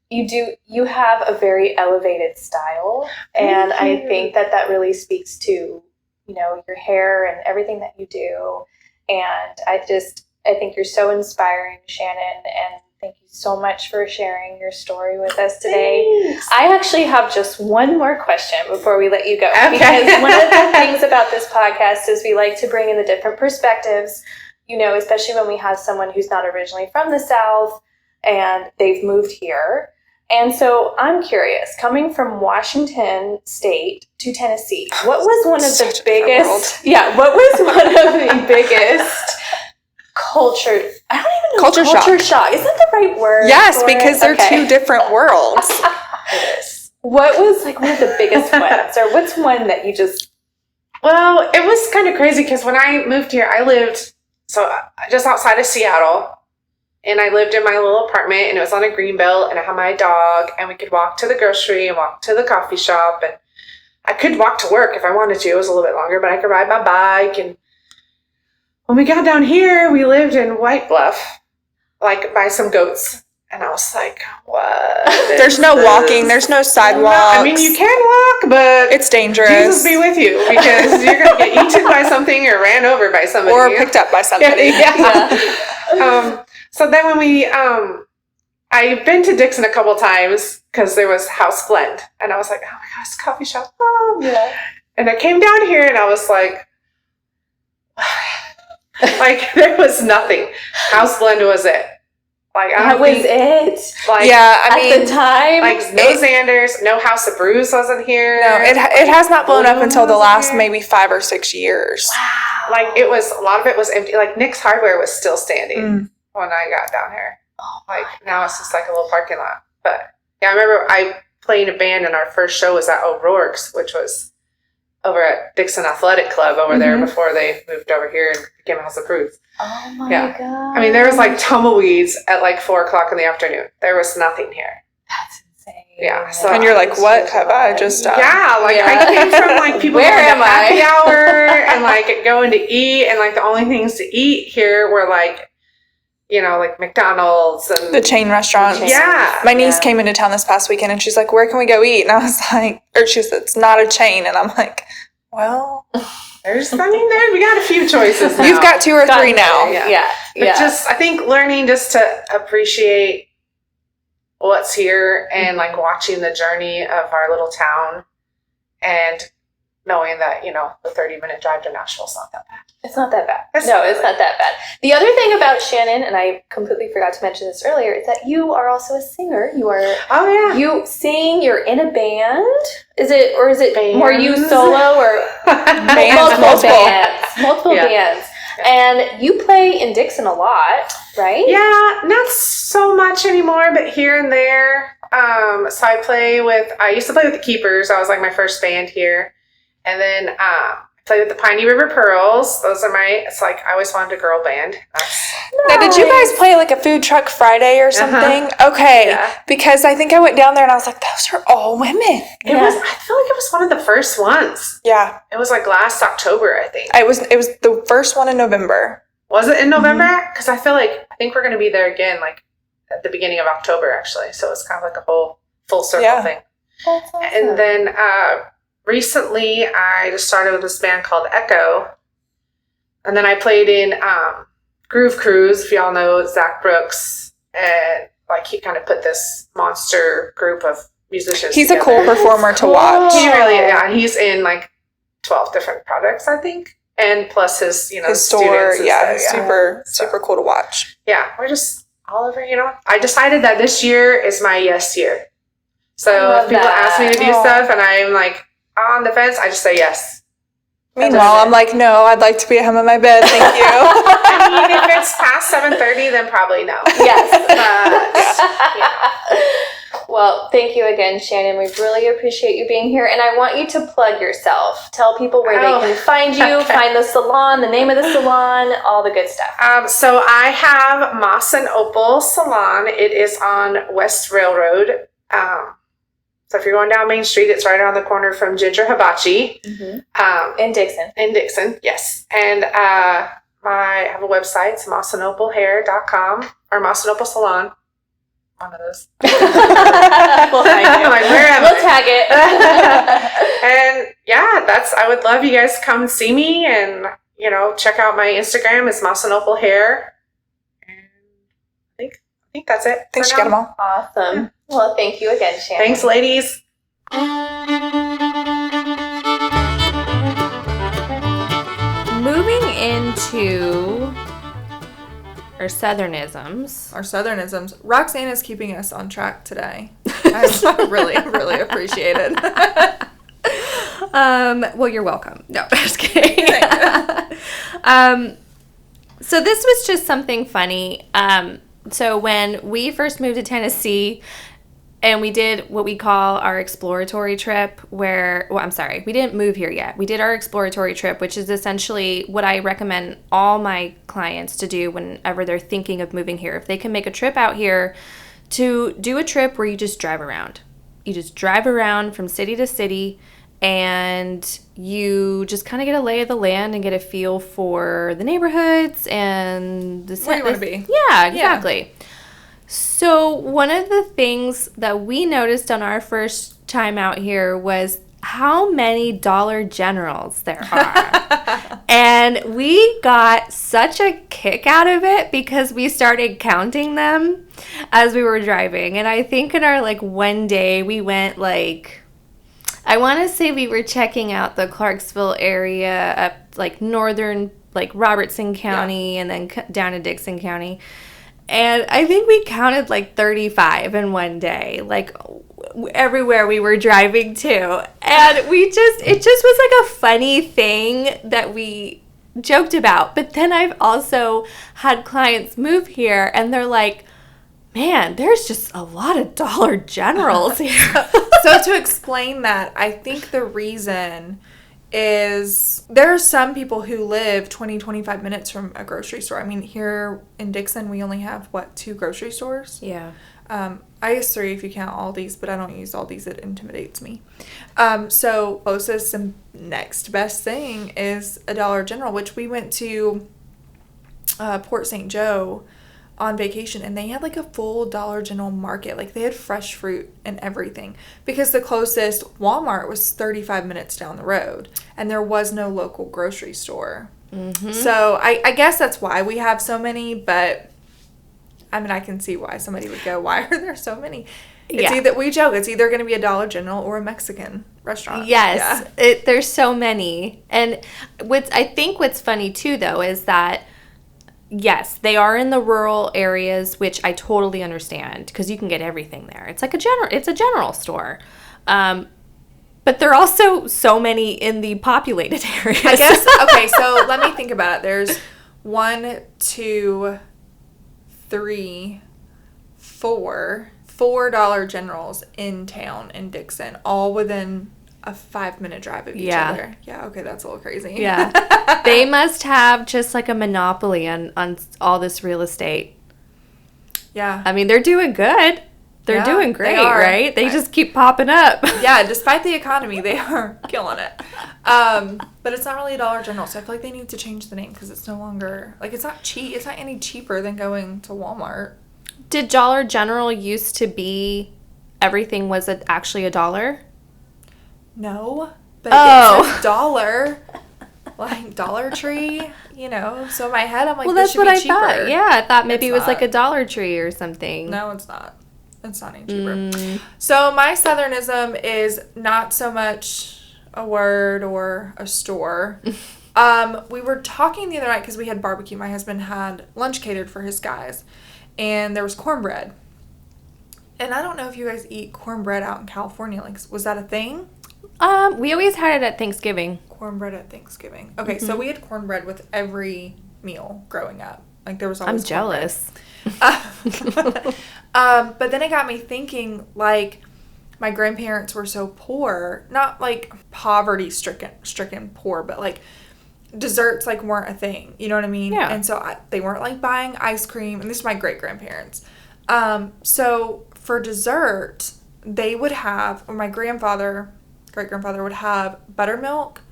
You have a very elevated style, and I think that really speaks to, your hair and everything that you do. And I think you're so inspiring, Shannon, and thank you so much for sharing your story with us today. Thanks. I actually have just one more question before we let you go. Okay. Because one of the things about this podcast is we like to bring in the different perspectives, especially when we have someone who's not originally from the South and they've moved here. And so I'm curious, coming from Washington State to Tennessee, what was one of the biggest, what was one of the biggest culture shock. Is that the right word? Yes, because they're 2 different worlds. It is. What was like one of the biggest ones, or what's one that you just? Well, it was kind of crazy because when I moved here, I lived just outside of Seattle. And I lived in my little apartment, and it was on a greenbelt, and I had my dog, and we could walk to the grocery and walk to the coffee shop, and I could walk to work if I wanted to. It was a little bit longer, but I could ride my bike. And when we got down here, we lived in White Bluff, like by some goats. And I was like, what? There's no walking. There's no sidewalks. I mean, you can walk, but it's dangerous. Jesus be with you, because you're going to get eaten by something or ran over by somebody. Or picked up by somebody. Yeah. So then when I've been to Dixon a couple times because there was House Blend. And I was like, oh my gosh, it's a coffee shop. Oh, yeah. And I came down here and I was like, there was nothing. House Blend was it. Like, that was it. Like, yeah, I mean, at the time, like, no Xanders, no House of Brews wasn't here. No, it has not blown up until the last maybe 5 or 6 years. Wow. Like, it was, a lot of it was empty. Like, Nick's Hardware was still standing when I got down here. Oh, like, now it's just like a little parking lot. But yeah, I remember I played a band, and our first show was at O'Rourke's, which was over at Dixon Athletic Club over there before they moved over here and became House of Brews. Oh my God. I mean, there was like tumbleweeds at like 4:00 in the afternoon. There was nothing here. That's insane. Yeah. So and you're like, what have I just done? Yeah. Like, I came from like people going to happy hour and like going to eat, and like the only things to eat here were like like McDonald's and the chain restaurants. Yeah. My niece came into town this past weekend and she's like, where can we go eat? And I was like, or she said, it's not a chain. And I'm like, well, we got a few choices now. You've got 2 or 3 now. Yeah. But just, I think learning just to appreciate what's here and like watching the journey of our little town and knowing that, the 30-minute drive to Nashville is not that bad. It's not that bad. It's not that bad. The other thing about Shannon, and I completely forgot to mention this earlier, is that you are also a singer. You sing, you're in a band. Is it Bands. more you solo or multiple bands? Yeah. And you play in Dixon a lot, right? Yeah, not so much anymore, but here and there. So I used to play with the Keepers. That was like my first band here. And then I played with the Piney River Pearls. Those are it's like I always wanted a girl band. Now, did you guys play like a food truck Friday or something? Okay, because I think I went down there and I was like, those are all women. I feel like it was one of the first ones. Yeah. It was like last October, I think. It was the first one in November. Was it in November? Because I think we're going to be there again, like at the beginning of October, actually. So it's kind of like a whole full circle thing. That's awesome. And then recently, I just started with this band called Echo. And then I played in Groove Cruise, if y'all know Zach Brooks. And like he kind of put this monster group of musicians He's together. a cool performer to watch. He really, he's in like 12 different projects, I think. And plus his, his store, students. Super cool to watch. Yeah, we're just all over, I decided that this year is my yes year. So if people ask me to do stuff and I'm like, on the fence, I just say yes. Meanwhile, I'm like, no, I'd like to be at home in my bed. Thank you. I mean, if it's past 7:30, then probably no. Yes. Well, thank you again, Shannon. We really appreciate you being here. And I want you to plug yourself. Tell people where they can find you, find the salon, the name of the salon, all the good stuff. So I have Moss and Opal Salon. It is on West Railroad. So if you're going down Main Street, it's right around the corner from Ginger Hibachi. Mm-hmm. In Dixon. In Dixon, yes. And I have a website. It's mossandopalhair.com or Moss and Opal Salon. One of those. We'll tag it. Like, where am we'll tag it. And I would love you guys to come and see me and, check out my Instagram. It's Moss and Opal Hair. And I think that's it. Thanks, you got them all. Awesome. Yeah. Well, thank you again, Shannon. Thanks, ladies. Moving into our Southernisms. Roxanne is keeping us on track today. I really, really appreciate it. Well, you're welcome. No, just kidding. So this was just something funny. So when we first moved to Tennessee, and we did what we call our exploratory trip we didn't move here yet. We did our exploratory trip, which is essentially what I recommend all my clients to do whenever they're thinking of moving here. If they can make a trip out here, to do a trip where you just drive around. You just drive around from city to city, and you just kind of get a lay of the land and get a feel for the neighborhoods and where you want to be. Yeah, exactly. Yeah. So one of the things that we noticed on our first time out here was how many Dollar Generals there are. And we got such a kick out of it because we started counting them as we were driving. And I think in our one day we went I want to say we were checking out the Clarksville area up northern Robertson County and then down to Dixon County. And I think we counted 35 in one day, everywhere we were driving to. And it just was a funny thing that we joked about. But then I've also had clients move here and they're like, man, there's just a lot of Dollar Generals here. So to explain that, I think the reason is there are some people who live 20-25 minutes from a grocery store. I mean, here in Dixon, we only have, 2 grocery stores? Yeah. I guess 3 if you count Aldi's, but I don't use Aldi's. It intimidates me. So closest and next best thing is a Dollar General, which we went to Port St. Joe on vacation, and they had like a full Dollar General market. Like they had fresh fruit and everything, because the closest Walmart was 35 minutes down the road, and there was no local grocery store. Mm-hmm. So I guess that's why we have so many, but I mean, I can see why somebody would go, why are there so many? It's either, we joke, it's either going to be a Dollar General or a Mexican restaurant. Yes, yeah. There's so many. And I think what's funny too, though, is that yes, they are in the rural areas, which I totally understand, because you can get everything there. It's like it's a general store. But there are also so many in the populated areas. I guess, okay, so let me think about it. There's 1, 2, 3, 4 Dollar Generals in town in Dixon, all within a 5-minute drive of each other. Yeah, okay, that's a little crazy. Yeah. They must have just like a monopoly on all this real estate. Yeah. I mean, they're doing good. They're doing great, right? They just keep popping up. Yeah, despite the economy, they are killing it. But it's not really a Dollar General, so I feel like they need to change the name, because it's no longer, like, it's not cheap. It's not any cheaper than going to Walmart. Did Dollar General used to be everything was actually $1? No, but it says dollar, like Dollar Tree, you know. So in my head, I'm like, well, this that's what I cheaper. thought. Yeah, I thought maybe it was like a Dollar Tree or something. No, it's not. It's not any cheaper. So my Southernism is not so much a word or a store. We were talking the other night because we had barbecue. My husband had lunch catered for his guys, and there was cornbread. And I don't know if you guys eat cornbread out in California. Like, was that a thing? We always had it at Thanksgiving. Cornbread at Thanksgiving. Okay, so we had cornbread with every meal growing up. Like, there was always I'm jealous. But then it got me thinking, like, my grandparents were so poor, not like poverty stricken poor, but like desserts like weren't a thing. You know what I mean? Yeah. And so they weren't like buying ice cream. And this is my great grandparents. So for dessert, they would have, or my great grandfather would have buttermilk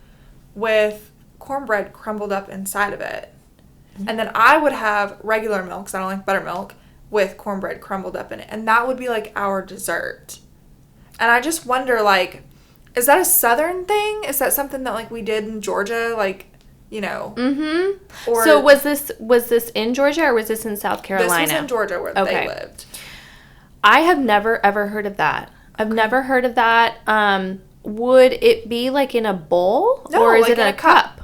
with cornbread crumbled up inside of it. Mm-hmm. And then I would have regular milk, because I don't like buttermilk, with cornbread crumbled up in it. And that would be like our dessert. And I just wonder, like, is that a Southern thing? Is that something that, like, we did in Georgia? Like, you know. Mm-hmm. Or so was this in Georgia, or was this in South Carolina? This was in Georgia where they lived. I have never, ever heard of that. I've never heard of that. Would it be, like, in a bowl? No, or is like it in a cup?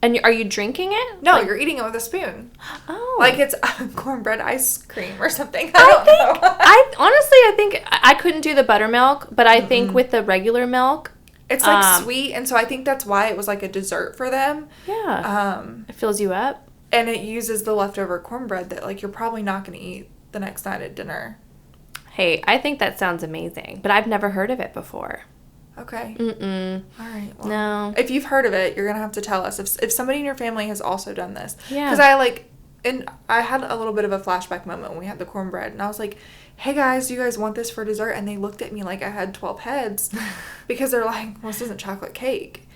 And are you drinking it? No, you're eating it with a spoon. Oh. Like it's cornbread ice cream or something. I think I couldn't do the buttermilk, but I think with the regular milk. It's like sweet, and so I think that's why it was like a dessert for them. Yeah. It fills you up. And it uses the leftover cornbread that, like, you're probably not going to eat the next night at dinner. Hey, I think that sounds amazing, but I've never heard of it before. Okay. Mm-mm. All right. Well, no. If you've heard of it, you're going to have to tell us. If somebody in your family has also done this. Yeah. Because I had a little bit of a flashback moment when we had the cornbread. And I was like, hey, guys, do you guys want this for dessert? And they looked at me like I had 12 heads. Because they're like, well, this isn't chocolate cake.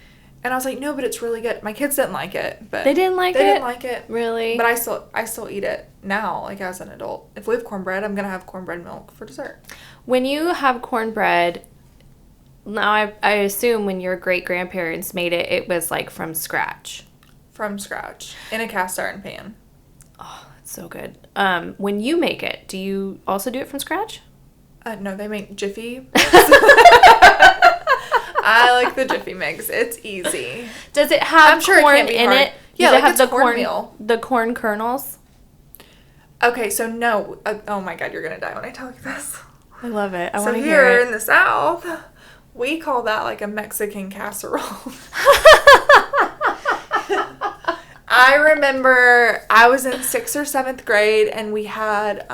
And I was like, no, but it's really good. My kids didn't like it. But they didn't like it? They didn't like it. Really? But I still eat it now, like as an adult. If we have cornbread, I'm going to have cornbread milk for dessert. When you have cornbread... Now, I assume when your great-grandparents made it, it was, like, from scratch. From scratch. In a cast iron pan. Oh, that's so good. When you make it, do you also do it from scratch? No, they make Jiffy mix. I like the Jiffy mix. It's easy. Does it have corn in it? Yeah, does it like have the cornmeal. The corn kernels? Okay, so no. Oh, my God, you're going to die when I tell you this. I love it. I so want to hear it. here in the South... We call that like a Mexican casserole. I remember I was in 6th or 7th grade and we had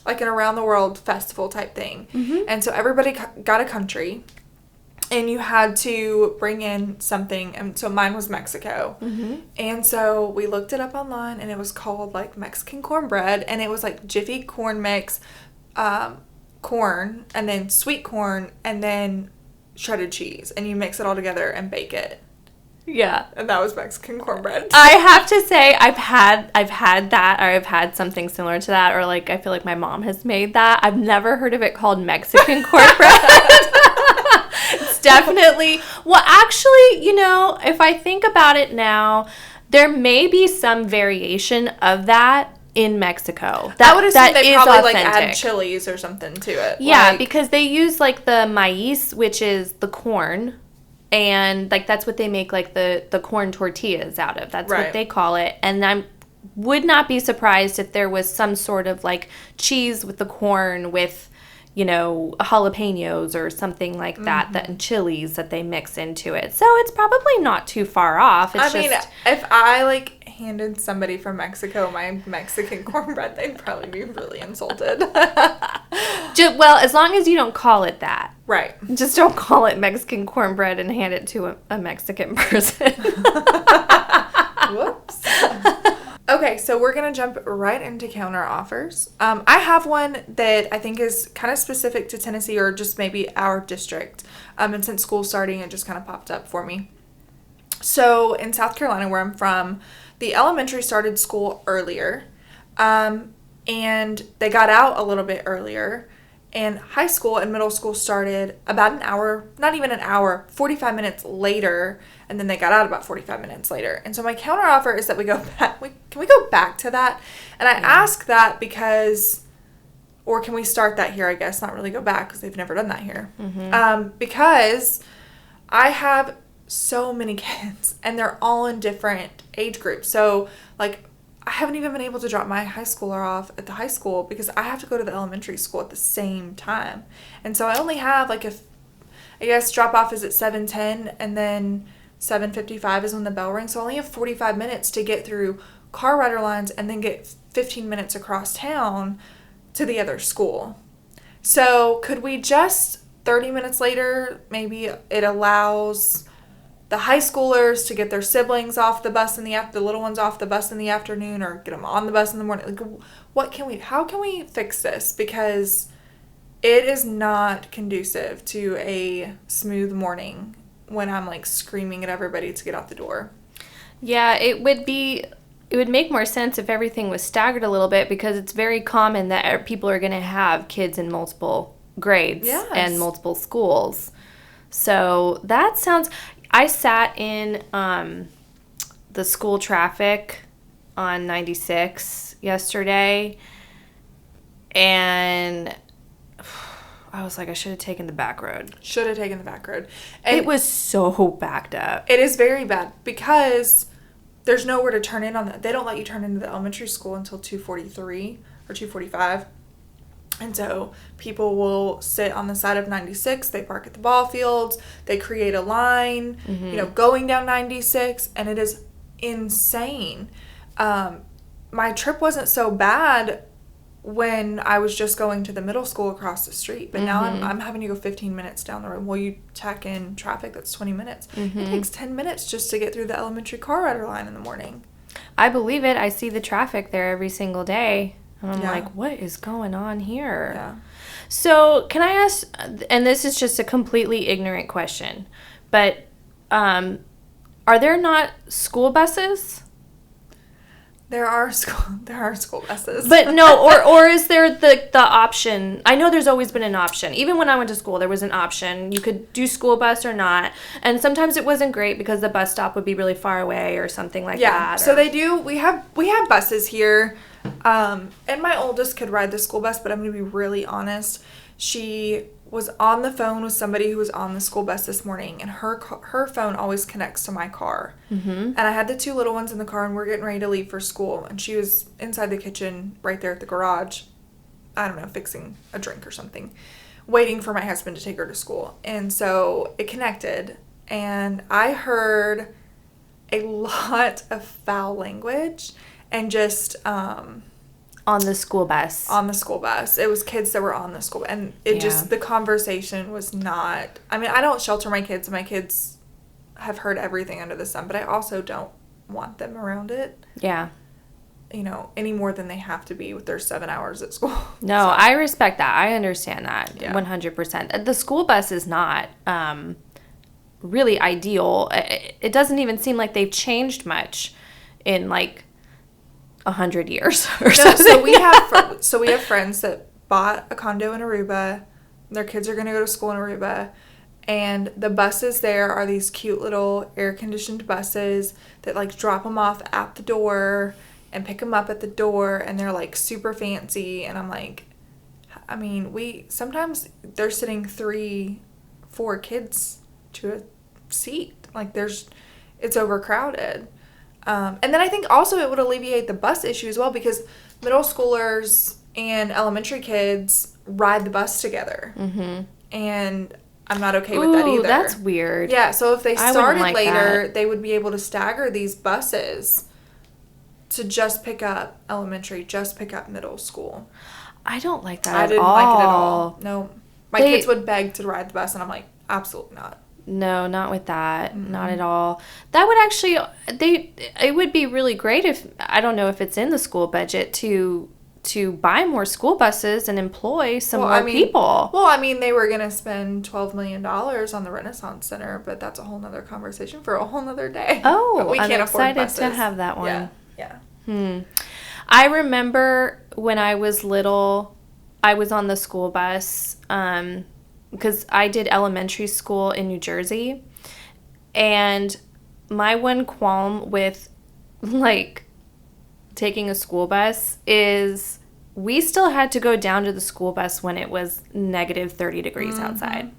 like an around the world festival type thing. Mm-hmm. And so everybody got a country and you had to bring in something. And so mine was Mexico. Mm-hmm. And so we looked it up online and it was called like Mexican cornbread. And it was like Jiffy corn mix, corn, and then sweet corn, and then shredded cheese, and you mix it all together and bake it. Yeah. And that was Mexican cornbread. I have to say, I've had that, or I've had something similar to that, or like I feel like my mom has made that. I've never heard of it called Mexican cornbread. It's definitely, well, actually, you know, if I think about it now, there may be some variation of that in Mexico. I would assume they probably authentic. like add chilies or something to it. Yeah, like, because they use like the maíz, which is the corn. And, like, that's what they make, like, the corn tortillas out of. That's right. what they call it. And I would not be surprised if there was some sort of, like, cheese with the corn with, you know, jalapenos or something like that, and chilies that they mix into it. So it's probably not too far off. It's mean, if I, like, handed somebody from Mexico my Mexican cornbread, they'd probably be really insulted. Well, as long as you don't call it that. Right. Just don't call it Mexican cornbread and hand it to a Mexican person. Whoops. Okay, so we're going to jump right into counter offers. I have one that I think is kind of specific to Tennessee or just maybe our district. And since school's starting, it just kind of popped up for me. So in South Carolina, where I'm from, the elementary started school earlier. And they got out a little bit earlier. And high school and middle school started about an hour, not even an hour, 45 minutes later. And then they got out about 45 minutes later. And so my counteroffer is that we go back. Can we go back to that? And I ask that because, or can we start that here, I guess, not really go back because they've never done that here. Because I have so many kids and they're all in different age groups. So, like, I haven't even been able to drop my high schooler off at the high school because I have to go to the elementary school at the same time. And so I only have, like, I guess drop off is at 7:10 and then 7:55 is when the bell rings. So I only have 45 minutes to get through car rider lines and then get 15 minutes across town to the other school. So could we just 30 minutes later, maybe it allows the high schoolers to get their siblings off the bus the little ones off the bus in the afternoon, or get them on the bus in the morning. Like, how can we fix this? Because it is not conducive to a smooth morning when I'm, like, screaming at everybody to get out the door. Yeah, it would make more sense if everything was staggered a little bit, because it's very common that people are going to have kids in multiple grades and multiple schools. So that sounds... I sat in the school traffic on 96 yesterday, and I was like, I should have taken the back road. And it was so backed up. It is very bad because there's nowhere to turn in on that. They don't let you turn into the elementary school until 2:43 or 2:45. And so people will sit on the side of 96. They park at the ball fields. They create a line, going down 96. And it is insane. My trip wasn't so bad when I was just going to the middle school across the street. But now I'm having to go 15 minutes down the road. Well, you tack in traffic, that's 20 minutes. It takes 10 minutes just to get through the elementary car rider line in the morning. I believe it. I see the traffic there every single day. And I'm like, what is going on here? Yeah. So can I ask, and this is just a completely ignorant question, but are there not school buses? There are school buses. But no, or is there the option? I know there's always been an option. Even when I went to school, there was an option. You could do school bus or not. And sometimes it wasn't great because the bus stop would be really far away or something like that. Yeah, so they do. We have buses here. And my oldest could ride the school bus, but I'm going to be really honest. She was on the phone with somebody who was on the school bus this morning, and her phone always connects to my car. And I had the two little ones in the car, and we're getting ready to leave for school, and she was inside the kitchen right there at the garage, I don't know, fixing a drink or something, waiting for my husband to take her to school. And so it connected, and I heard a lot of foul language and just on the school bus. It was kids that were on the school bus. And it just, the conversation was not, I mean, I don't shelter my kids. My kids have heard everything under the sun, but I also don't want them around it. Yeah. Any more than they have to be with their 7 hours at school. No, so. I respect that. I understand that 100%. The school bus is not really ideal. It doesn't even seem like they've changed much in like 100 years or something. So we have friends that bought a condo in Aruba. Their kids are going to go to school in Aruba. And the buses there are these cute little air-conditioned buses that, like, drop them off at the door and pick them up at the door. And they're, like, super fancy. And I'm like, I mean, sometimes they're sitting 3-4 kids to a seat. Like, it's overcrowded. And then I think also it would alleviate the bus issue as well, because middle schoolers and elementary kids ride the bus together. Mm-hmm. And I'm not okay with that either. That's weird. Yeah, so if they started later, they would be able to stagger these buses to just pick up elementary, just pick up middle school. I don't like that at all. I didn't like it at all. No. My kids would beg to ride the bus, and I'm like, absolutely not. No, not with that. Mm-hmm. Not at all. That would actually, it would be really great if, I don't know if it's in the school budget, to buy more school buses and employ some more people. Well, I mean, they were going to spend $12 million on the Renaissance Center, but that's a whole nother conversation for a whole nother day. Oh, but we can't afford excited buses. to have that one. Yeah. I remember when I was little, I was on the school bus, because I did elementary school in New Jersey, and my one qualm with, like, taking a school bus is we still had to go down to the school bus when it was negative 30 degrees outside.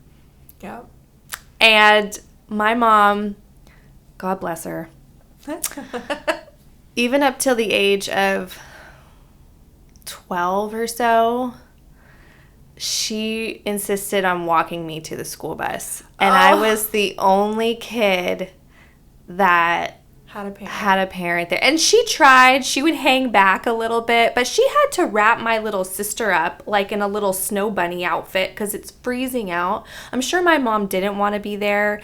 Yep. And my mom, God bless her, even up till the age of 12 or so, she insisted on walking me to the school bus. And I was the only kid that had a parent there. And she tried. She would hang back a little bit. But she had to wrap my little sister up like in a little snow bunny outfit because it's freezing out. I'm sure my mom didn't want to be there.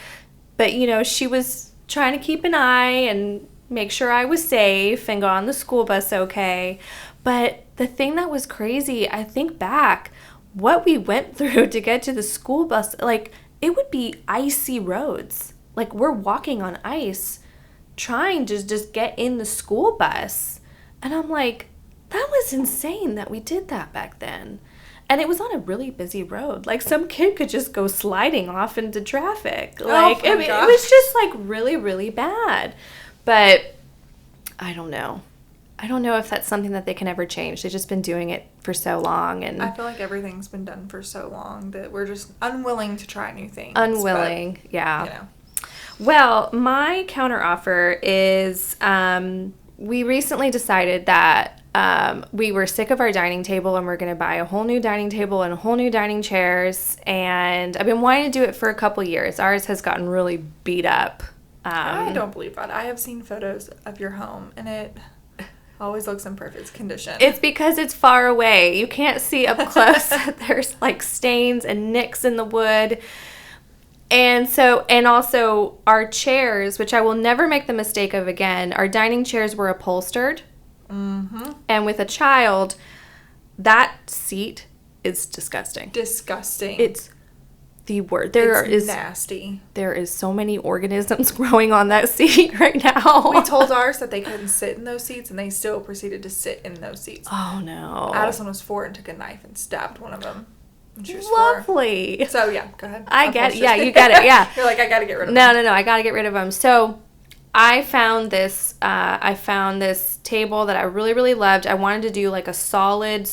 But, you know, she was trying to keep an eye and make sure I was safe and go on the school bus okay. But the thing that was crazy, I think back, what we went through to get to the school bus, like, it would be icy roads. Like, we're walking on ice trying to just get in the school bus. And I'm like, that was insane that we did that back then. And it was on a really busy road. Like, some kid could just go sliding off into traffic. Like, it was just, like, really, really bad. But I don't know. I don't know if that's something that they can ever change. They've just been doing it for so long. And I feel like everything's been done for so long that we're just unwilling to try new things. Yeah. You know. Well, my counteroffer is we recently decided that we were sick of our dining table and we're going to buy a whole new dining table and a whole new dining chairs. And I've been wanting to do it for a couple years. Ours has gotten really beat up. I don't believe that. I have seen photos of your home and it always looks in perfect condition. It's because it's far away. You can't see up close. There's like stains and nicks in the wood. And also our chairs, which I will never make the mistake of again, our dining chairs were upholstered. Mm-hmm. And with a child, that seat is disgusting. Disgusting. It's the word. It's nasty. There is so many organisms growing on that seat right now. We told ours that they couldn't sit in those seats, and they still proceeded to sit in those seats. Oh, no. Addison was 4 and took a knife and stabbed one of them. She was lovely. 4. So, yeah, go ahead. I get it. Yeah, you get it. Yeah. You're like, I got to get rid of them. No. I got to get rid of them. So, I found this table that I really, really loved. I wanted to do like a solid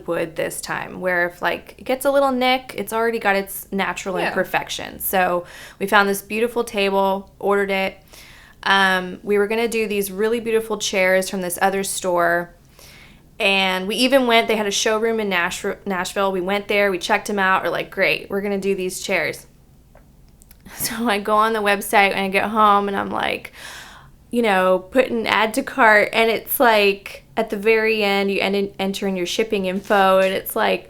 wood this time, where if like it gets a little nick, it's already got its natural imperfection. So we found this beautiful table, ordered it. We were going to do these really beautiful chairs from this other store. And we even went, they had a showroom in Nashville. We went there, we checked them out. We're like, great, we're going to do these chairs. So I go on the website and I get home and I'm like, put an add to cart, and it's like at the very end you enter in your shipping info, and it's like,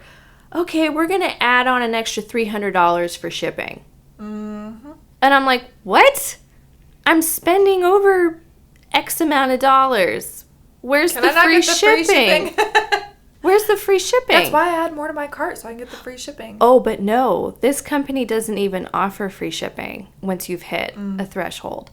okay, we're going to add on an extra $300 for shipping. Mm-hmm. And I'm like, what? I'm spending over X amount of dollars. Where's the free shipping? Where's the free shipping? That's why I add more to my cart so I can get the free shipping. Oh, but no. This company doesn't even offer free shipping once you've hit a threshold.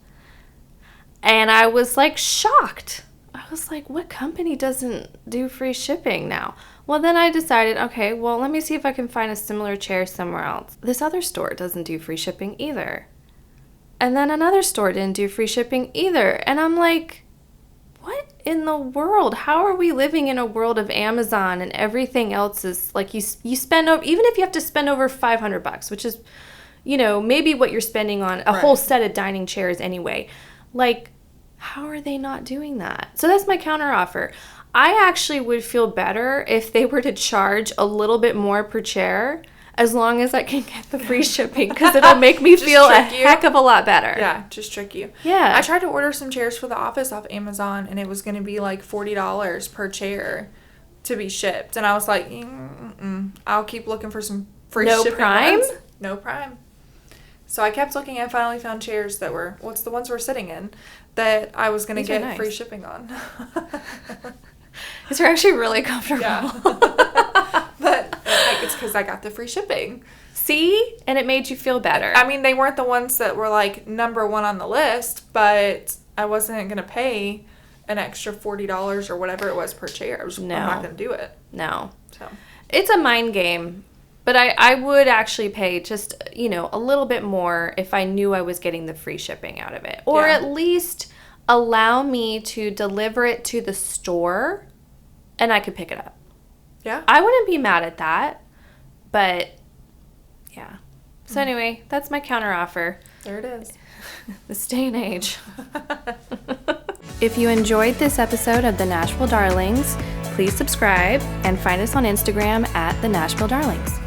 And I was like shocked. I was like, what company doesn't do free shipping now? Well, then I decided, okay, well, let me see if I can find a similar chair somewhere else. This other store doesn't do free shipping either. And then another store didn't do free shipping either. And I'm like, what in the world? How are we living in a world of Amazon and everything else is like you spend over, even if you have to spend over $500, which is, you know, maybe what you're spending on a whole set of dining chairs anyway. Like, how are they not doing that? So that's my counter offer. I actually would feel better if they were to charge a little bit more per chair, as long as I can get the free shipping, because it'll make me feel a heck of a lot better. Yeah, just trick you. Yeah. I tried to order some chairs for the office off Amazon, and it was going to be like $40 per chair to be shipped. And I was like, I'll keep looking for some free shipping. No Prime? Ones. No Prime. So I kept looking. I finally found chairs that were, what's the ones we're sitting in, that I was going to get free shipping on. These are actually really comfortable. Yeah. But it's because I got the free shipping. See? And it made you feel better. I mean, they weren't the ones that were like number one on the list, but I wasn't going to pay an extra $40 or whatever it was per chair. I'm not going to do it. No. So it's a mind game. But I would actually pay just, you know, a little bit more if I knew I was getting the free shipping out of it. Or at least allow me to deliver it to the store and I could pick it up. Yeah. I wouldn't be mad at that. But, yeah. So anyway, that's my counter offer. There it is. This day and age. If you enjoyed this episode of the Nashville Darlings, please subscribe and find us on Instagram at the Nashville Darlings.